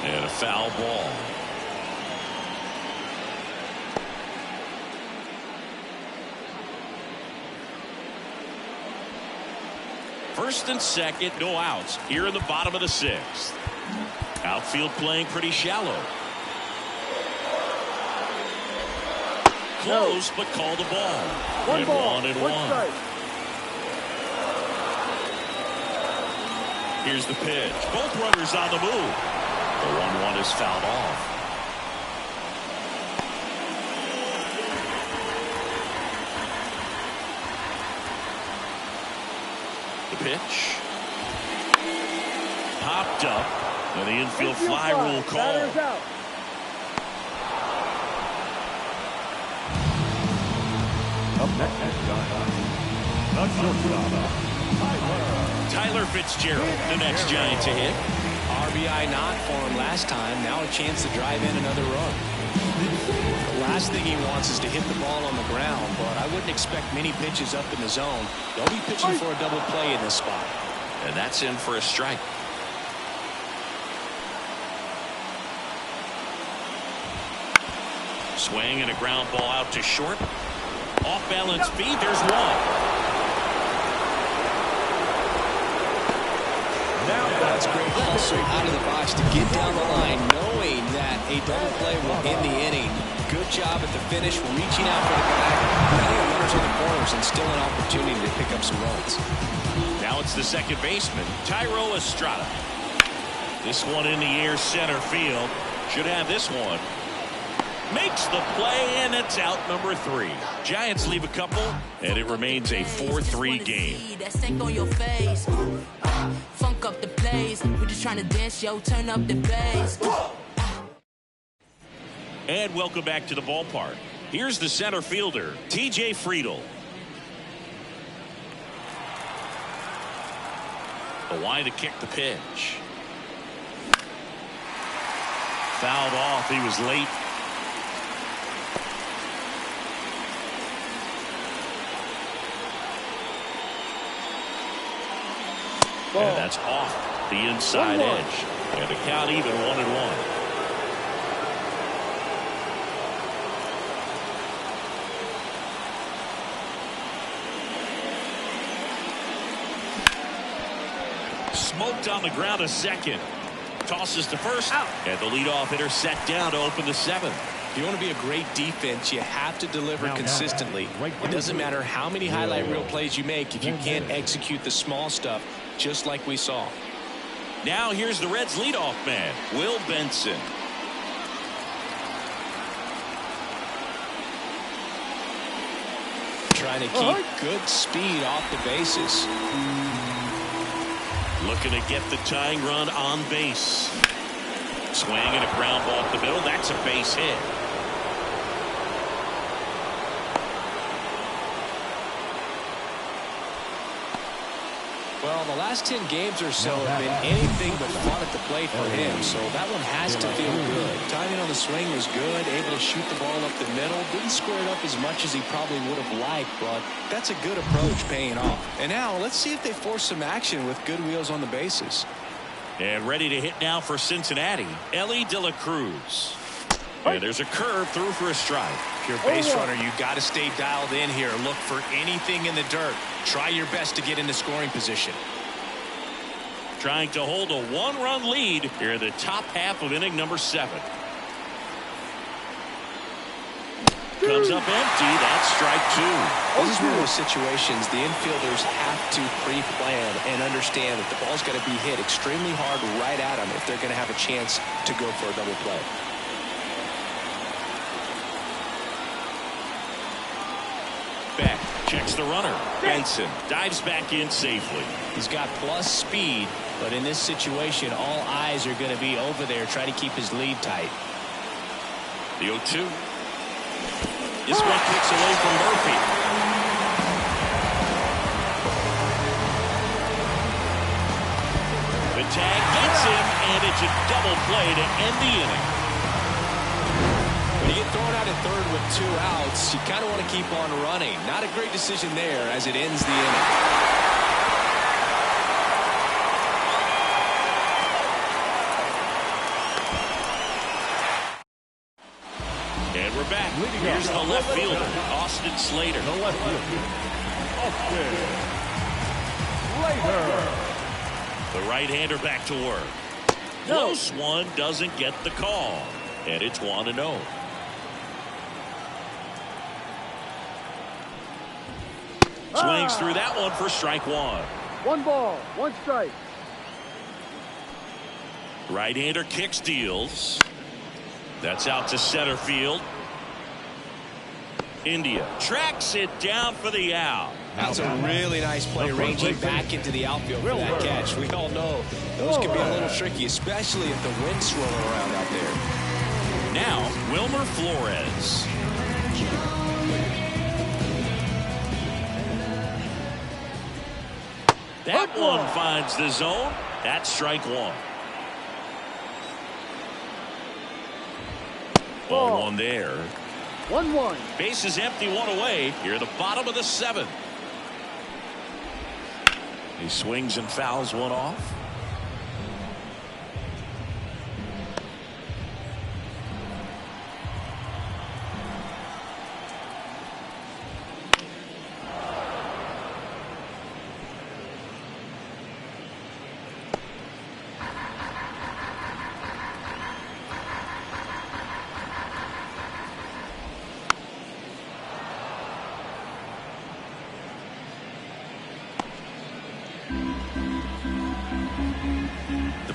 And a foul ball. First and second, no outs here in the bottom of the 6th. Outfield playing pretty shallow. Close, but call the ball. One ball, 1-1. strike. Here's the pitch. Both runners on the move. The 1-1 is fouled off. The pitch. Popped up. And the infield fly rule call. Batter's out. Up next, the shortstop, Taylor Fitzgerald, the next Giant to hit. RBI not for him last time. Now a chance to drive in another run. The last thing he wants is to hit the ball on the ground, but I wouldn't expect many pitches up in the zone. They'll be pitching for a double play in this spot. And that's in for a strike. Swing and a ground ball out to short. Off balance feed. There's one. Now that's great hustle out of the box to get down the line, knowing that a double play will end the inning. Good job at the finish, reaching out for the guy. Now he runners on the corners and still an opportunity to pick up some runs. Now it's the second baseman, Thairo Estrada. This one in the air center field. Should have this one. Makes the play, and it's out number 3. Giants leave a couple, and it remains a 4-3 game. Funk up the plays. We're just trying to dance, yo. Turn up the bass. And welcome back to the ballpark. Here's the center fielder, T.J. Friedl. The line to kick the pitch. Fouled off. He was late. And that's off the inside edge. And the count even 1-1. Smoked on the ground a second. Tosses to first. Out. And the leadoff hitter set down to open the 7th. If you want to be a great defense, you have to deliver consistently. It doesn't matter how many highlight reel plays you make if you can't execute the small stuff, just like we saw. Now here's the Reds' leadoff man, Will Benson. Trying to keep good speed off the bases. Looking to get the tying run on base. Swing and a ground ball up the middle. That's a base hit. Well, the last 10 games or so have been anything but fun at the plate for him, so that one has to feel good. Timing on the swing was good, able to shoot the ball up the middle. Didn't square it up as much as he probably would have liked, but that's a good approach paying off. And now let's see if they force some action with good wheels on the bases. And ready to hit now for Cincinnati, Ellie De La Cruz. And there's a curve through for a strike. If you're a base runner, you got to stay dialed in here. Look for anything in the dirt. Try your best to get into scoring position. Trying to hold a 1-run lead here in the top half of inning number 7. Comes up empty. That's strike 2. This is one of those situations the infielders have to pre-plan and understand that the ball's got to be hit extremely hard right at them if they're going to have a chance to go for a double play. Back, checks the runner. Benson dives back in safely. He's got plus speed, but in this situation, all eyes are going to be over there trying to keep his lead tight. The 0-2. This one kicks away from Murphy. The tag gets him, and it's a double play to end the inning. When you get thrown out at third with 2 outs, you kind of want to keep on running. Not a great decision there as it ends the inning. And we're back. Here's the left fielder, Austin Slater. The left fielder, Austin Slater. The right-hander back to work. Close one, doesn't get the call. And it's 1-0. Swings through that one for strike 1. 1 ball, 1 strike. Right-hander kicks, deals. That's out to center field. India tracks it down for the out. That's a really nice play, ranging back into the outfield for that catch. We all know those can be a little tricky, especially if the wind's swirling around out there. Now, Wilmer Flores. That one finds the zone. That's strike one. Ball one there. 1-1. Base is empty, one away. Here at the bottom of the seventh. He swings and fouls one off.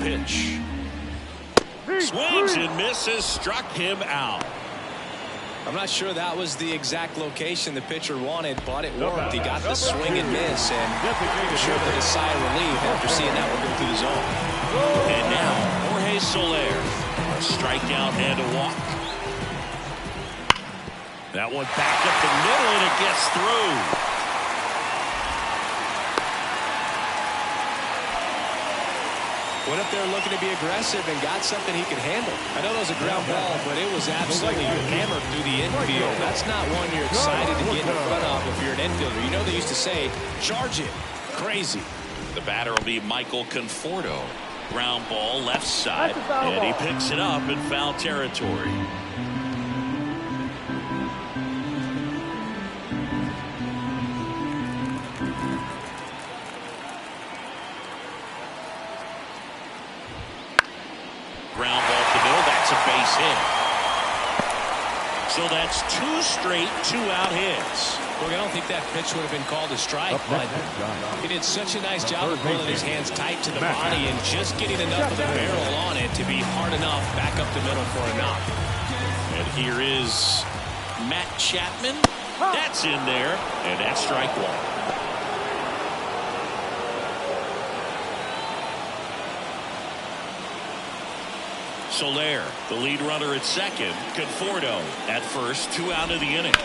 Pitch. Swings and misses, struck him out. I'm not sure that was the exact location the pitcher wanted, but it worked. He got the swing and miss, and I'm sure that a sigh of relief after seeing that one go through the zone. And now Jorge Soler, a strikeout and a walk. That one back up the middle, and it gets through. Went up there looking to be aggressive and got something he could handle. I know that was a ground ball, but it was absolutely hammered through the infield. That's not one you're excited to get in front of if you're an infielder. You know they used to say, charge it. Crazy. The batter will be Michael Conforto. Ground ball left side, and he picks it up in foul territory. Ground ball up the middle. That's a base hit. So that's two straight two-out hits. Look, I don't think that pitch would have been called a strike, but he did such a nice job of pulling his hands tight to the body and just getting enough of the barrel on it to be hard enough back up the middle for a knock. And here is Matt Chapman. That's in there, and that's strike one. Soler, the lead runner at second. Conforto at first, 2 out of the inning.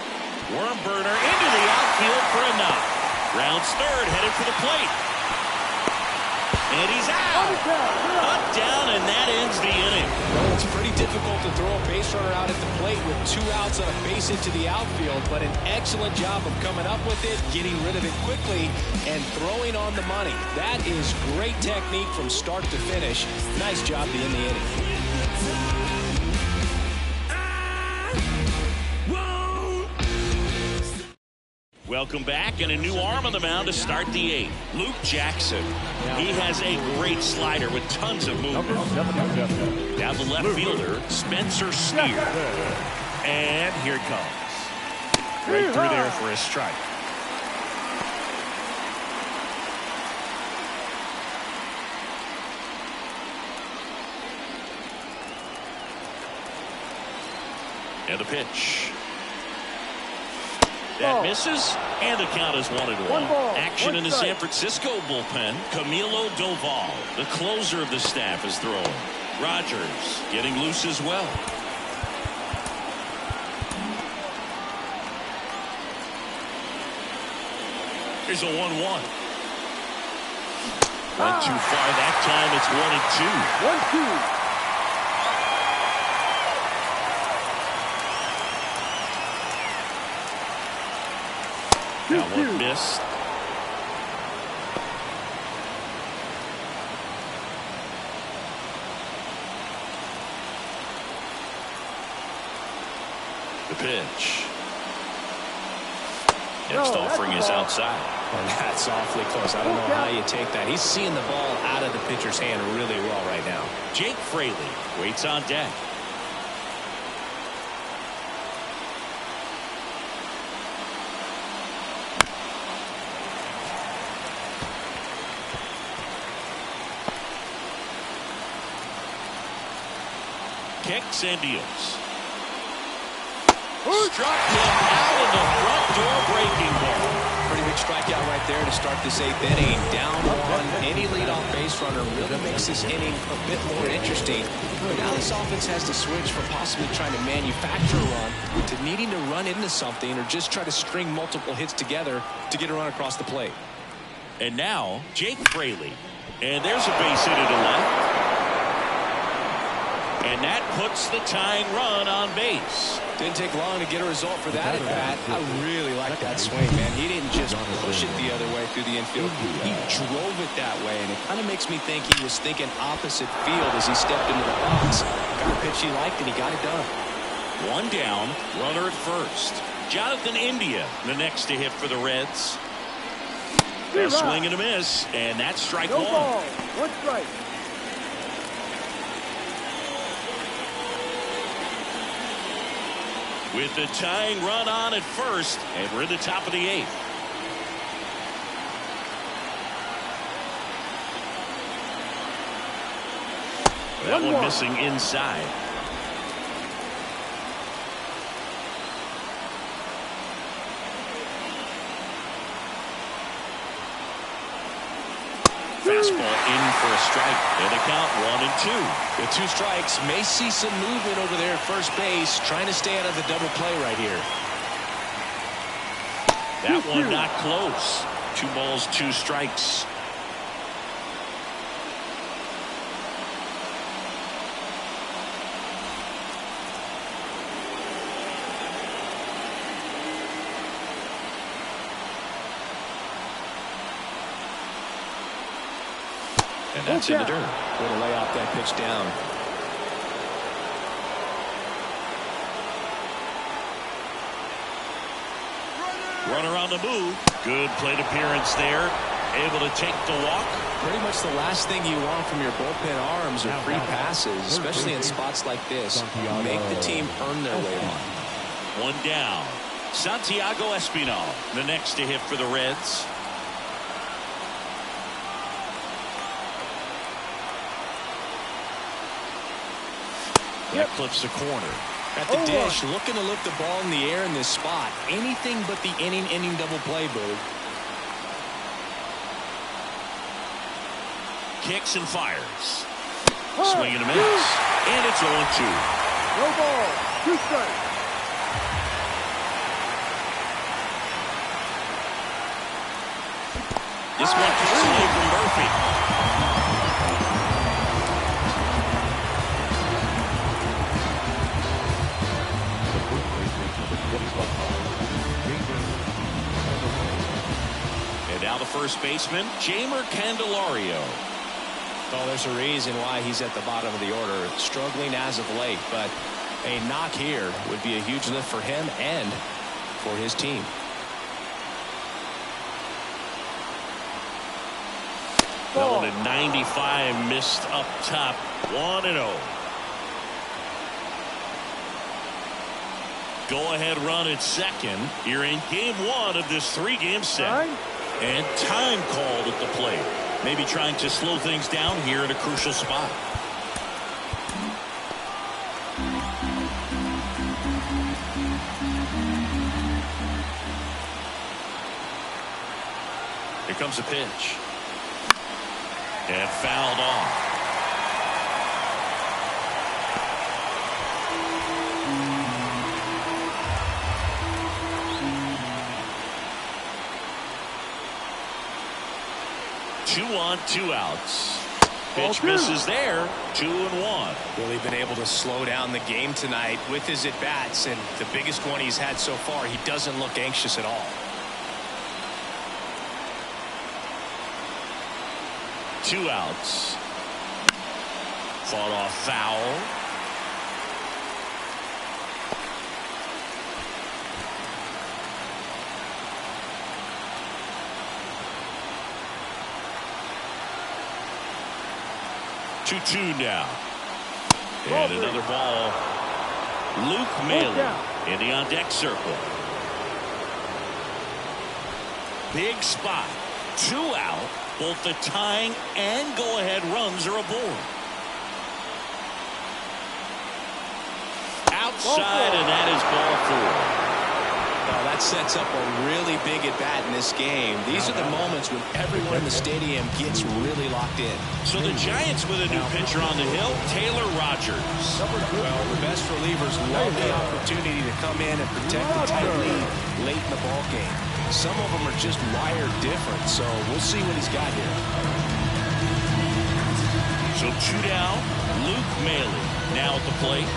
Worm burner into the outfield for a knock. Rounds third, headed for the plate. And he's out. Up, down, and that ends the inning. Well, it's pretty difficult to throw a base runner out at the plate with 2 outs on a base hit to the outfield, but an excellent job of coming up with it, getting rid of it quickly, and throwing on the money. That is great technique from start to finish. Nice job to end the inning. Welcome back, and a new arm on the mound to start the 8th. Luke Jackson. He has a great slider with tons of movement. Down the left fielder, Spencer Steer. And here it comes. Right through there for a strike. And the pitch. That misses, and the count is 1-1. Action in the San Francisco bullpen. Camilo Doval, the closer of the staff, is throwing. Rogers getting loose as well. Here's a 1-1. Went too far that time. It's 1-2. 1-2. That one missed. The pitch. Next offering is outside. And that's awfully close. I don't know how you take that. He's seeing the ball out of the pitcher's hand really well right now. Jake Fraley waits on deck. Kicks and deals. Struck him out of the front door breaking ball. Pretty big strikeout right there to start this 8th inning. Down on any leadoff base runner really makes this inning a bit more interesting. But now this offense has to switch from possibly trying to manufacture a run to needing to run into something or just try to string multiple hits together to get a run across the plate. And now Jake Fraley. And there's a base hit to left. And that puts the tying run on base. Didn't take long to get a result for that at bat. I really like that swing, man. He didn't just push it the other way through the infield. He drove it that way, and it kind of makes me think he was thinking opposite field as he stepped into the box. Got a pitch he liked, and he got it done. One down, runner at first. Jonathan India, the next to hit for the Reds. A swing and a miss, and that's strike one. Ball. One strike. With the tying run on at first, and we're in the top of the 8th. That one missing inside. Fastball in for a strike, and a count 1-2. With 2 strikes, may see some movement over there at first base, trying to stay out of the double play right here. That one not close. 2 balls, 2 strikes. And that's in the dirt. Way to lay off that pitch down. Runner on the move. Good plate appearance there. Able to take the walk. Pretty much the last thing you want from your bullpen arms are free passes, especially in spots like this. Make the team earn their way on. One down. Santiago Espinal, the next to hit for the Reds. That clips the corner. At the dish, looking to lift the ball in the air in this spot. Anything but the inning double play, Boog. Kicks and fires. Swing and a miss. And it's 0-2. No ball. 2 strikes. This one kicks away from Murphy. And now the first baseman, Jeimer Candelario. Oh, there's a reason why he's at the bottom of the order. Struggling as of late, but a knock here would be a huge lift for him and for his team. That one at 95, missed up top. 1-0. Go-ahead run at second. You're in game 1 of this 3-game set. And time called at the plate. Maybe trying to slow things down here at a crucial spot. Here comes a pitch. And fouled off. Two on, 2 outs. Pitch misses there. 2-1. Really been able to slow down the game tonight with his at-bats, and the biggest one he's had so far, he doesn't look anxious at all. Two outs. Fought off foul. Two now. And another ball. Luke Maley in the on-deck circle. Big spot. 2 out. Both the tying and go-ahead runs are aboard. Outside, and that is ball 4. Well, that sets up a really big at-bat in this game. These are the moments when everyone in the stadium gets really locked in. So the Giants with a new pitcher on the hill, Taylor Rogers. Well, the best relievers love the opportunity to come in and protect the tight lead late in the ball game. some of them are just wired different. So we'll see what he's got here. So 2 down. Luke Maley now at the plate.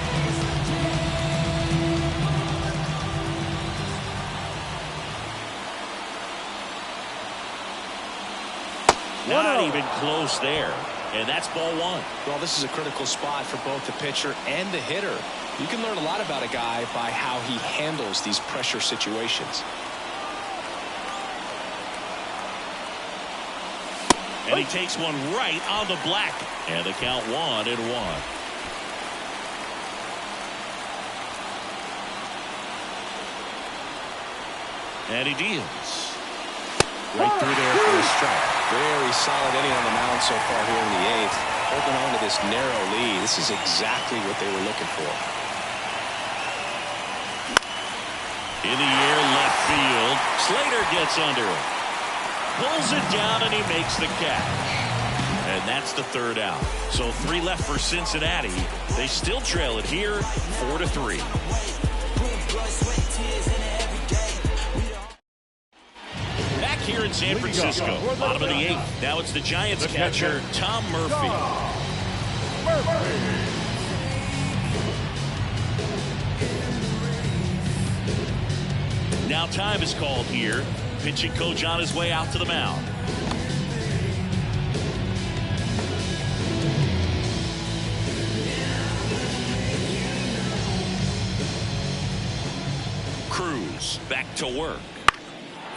Not even close there. And that's ball 1. Well, this is a critical spot for both the pitcher and the hitter. You can learn a lot about a guy by how he handles these pressure situations. And he takes one right on the black. And the count 1-1. And he deals. Right through there for a strike. Very solid inning on the mound so far here in the 8th. Holding on to this narrow lead. This is exactly what they were looking for. In the air, left field. Slater gets under it. Pulls it down, and he makes the catch. And that's the 3rd out. So 3 left for Cincinnati. They still trail it here, 4-3. Back here in San Francisco, bottom of the 8th. Now it's the Giants catcher, Tom Murphy. Now time is called here. Pitching coach on his way out to the mound. Cruz back to work.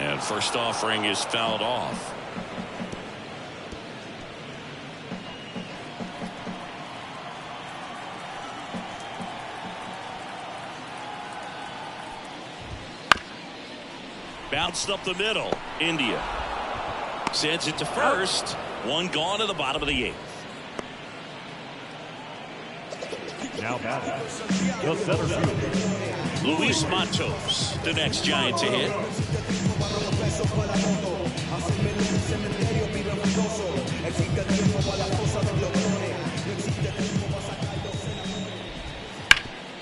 And first offering is fouled off. Bounced up the middle. India sends it to first. One gone to the bottom of the 8th. Now batting, the center fielder, Luis Matos, the next Giant to hit.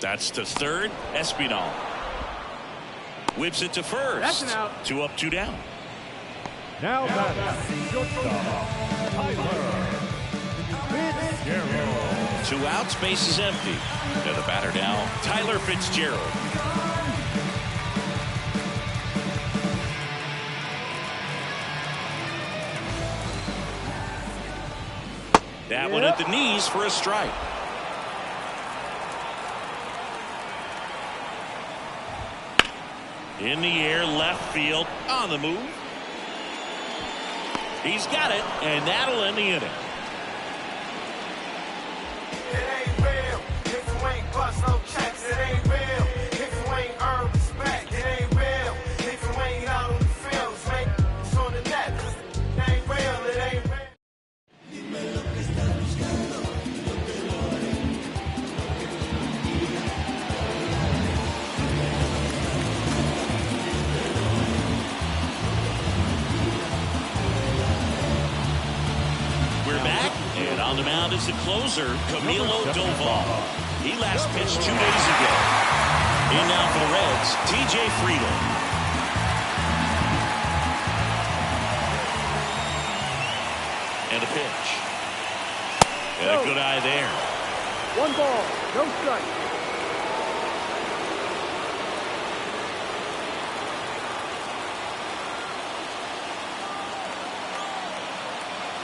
That's to third. Espinal whips it to first. That's an out. 2 up, 2 down. now batting, shortstop, Tyler Fitzgerald. 2 outs, base is empty. And the batter now, Tyler Fitzgerald. That one at the knees for a strike. In the air, left field, on the move. He's got it, and that'll end the inning. It ain't real if you ain't bust no checks. It ain't real if you ain't earned respect. It ain't real if you ain't out on the fields. Make it's on the net. It ain't real, it ain't real. We're back, and on the mound is the closer, Camilo Doval. He last pitched 2 days ago. In now for the Reds, TJ Friedl. And a pitch. And a good eye there. 1 ball, no strike.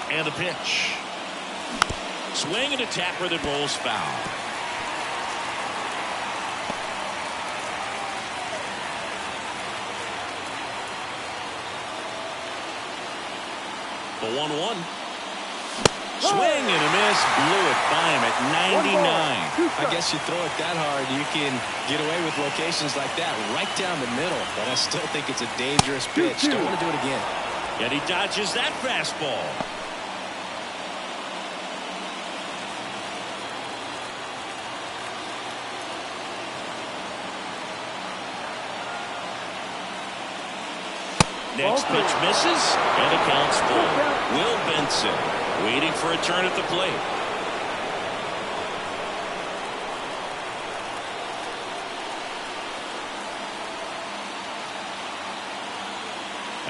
And a pitch. Swing and a tapper that rolls foul. The 1-1. Swing and a miss. Blew it by him at 99. I guess you throw it that hard, you can get away with locations like that right down the middle. But I still think it's a dangerous pitch. Don't want to do it again. And he dodges that fastball. Next pitch misses, and it counts full. Will Benson waiting for a turn at the plate.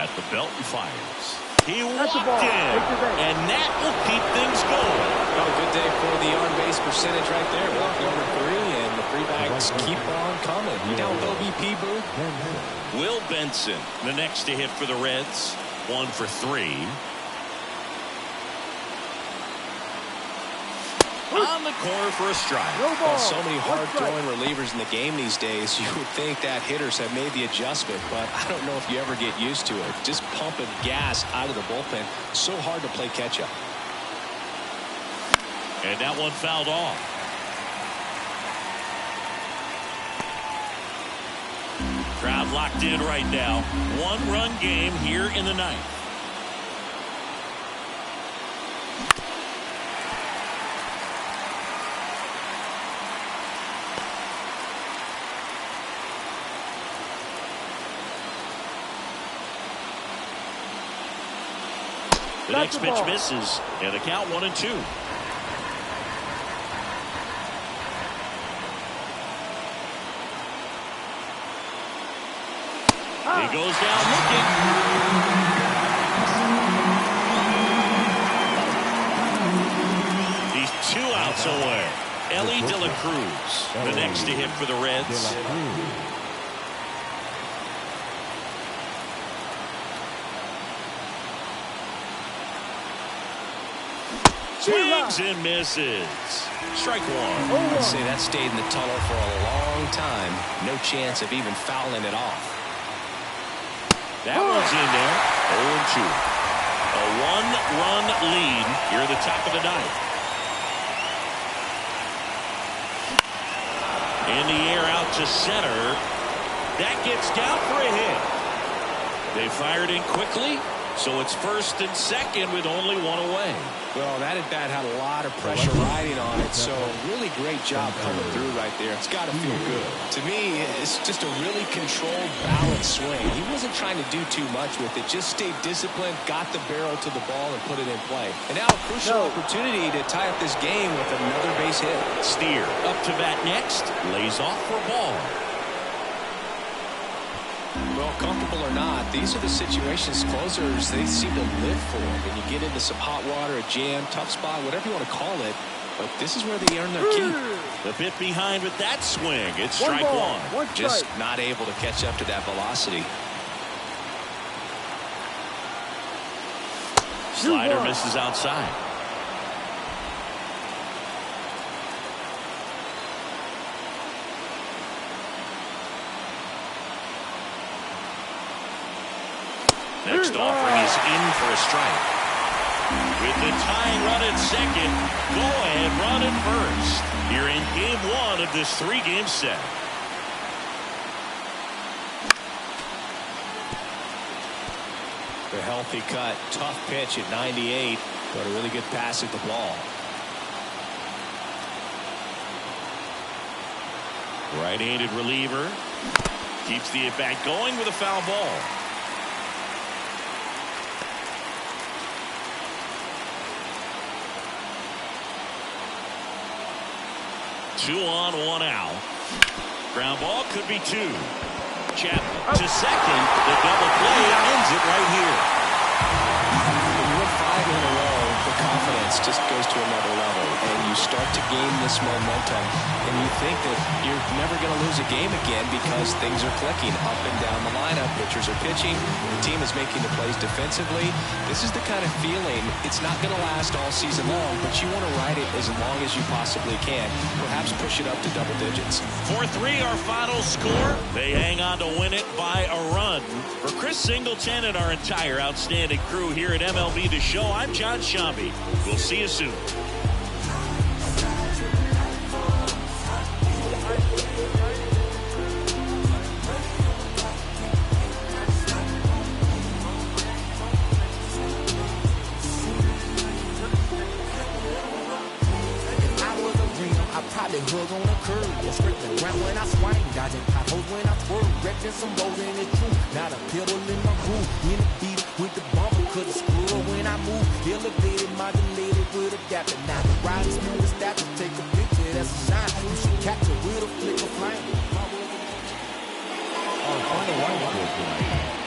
At the belt and fires. He That's the walked ball. in, Take your base. and that will keep things going. Oh, good day for the on-base percentage right there. Walk number 3, and the three-bags keep on coming. You down with OBP, Boo? Will Benson, the next to hit for the Reds. 1 for 3. On the corner for a strike. No ball. Well, so many One hard-throwing relievers in the game these days, you would think that hitters have made the adjustment, but I don't know if you ever get used to it. Just pumping gas out of the bullpen. So hard to play catch-up. And that one fouled off. Crowd locked in right now. 1-run game here in the ninth. The next pitch misses, and the count 1-2. He goes down looking. He's 2 outs away. Ellie De La Cruz, the next to hit for the Reds. Swings and misses. Strike 1. I'd say that stayed in the tunnel for a long time. No chance of even fouling it off. That one's in there. 0-2. A 1-run lead here at the top of the ninth. In the air out to center. That gets down for a hit. They fired in quickly, so it's first and second with only 1 away. Well, that at-bat had a lot of pressure riding on it, so really great job coming through right there. It's got to feel good. To me, it's just a really controlled, balanced swing. He wasn't trying to do too much with it. Just stayed disciplined, got the barrel to the ball, and put it in play. And now a crucial opportunity to tie up this game with another base hit. Steer up to bat next. Lays off for ball. Well, comfortable or not, these are the situations closers they seem to live for. When you get into some hot water, a jam, tough spot, whatever you want to call it, but this is where they earn their keep. The bit behind with that swing. It's strike 1. Just not able to catch up to that velocity. Slider misses outside. Next offering is in for a strike. With the tying run at second, go ahead run at first. Here in game 1 of this 3-game set. The healthy cut, tough pitch at 98, but a really good pass at the ball. Right-handed reliever keeps the at-bat going with a foul ball. Two on, 1 out. Ground ball could be 2. Chapman to second. The double play ends it right here. When you win 5 in a row, the confidence just goes to another level, and you start to gain this momentum, and you think that you're never going to lose a game again because things are clicking up and down the lineup. Pitchers are pitching. The team is making the plays defensively. This is the kind of feeling, it's not going to last all season long, but you want to ride it as long as you possibly can. Perhaps push it up to double digits. 4-3 our final score. They hang on to win it by a run. For Chris Singleton and our entire outstanding crew here at MLB The Show, I'm John Shambi. We'll see you soon. Hug on a curve, or scrape the ground when I swing, dodging potholes when I twirl, wrecking some roads in it true. Not a pedal in my groove, in the beat with the bumper, could have screw when I move. Elevated, modulated with adapter. Now the ride is smooth as that to take a picture, that's a shine. You should capture with a flick of flame. Our final lineup for tonight.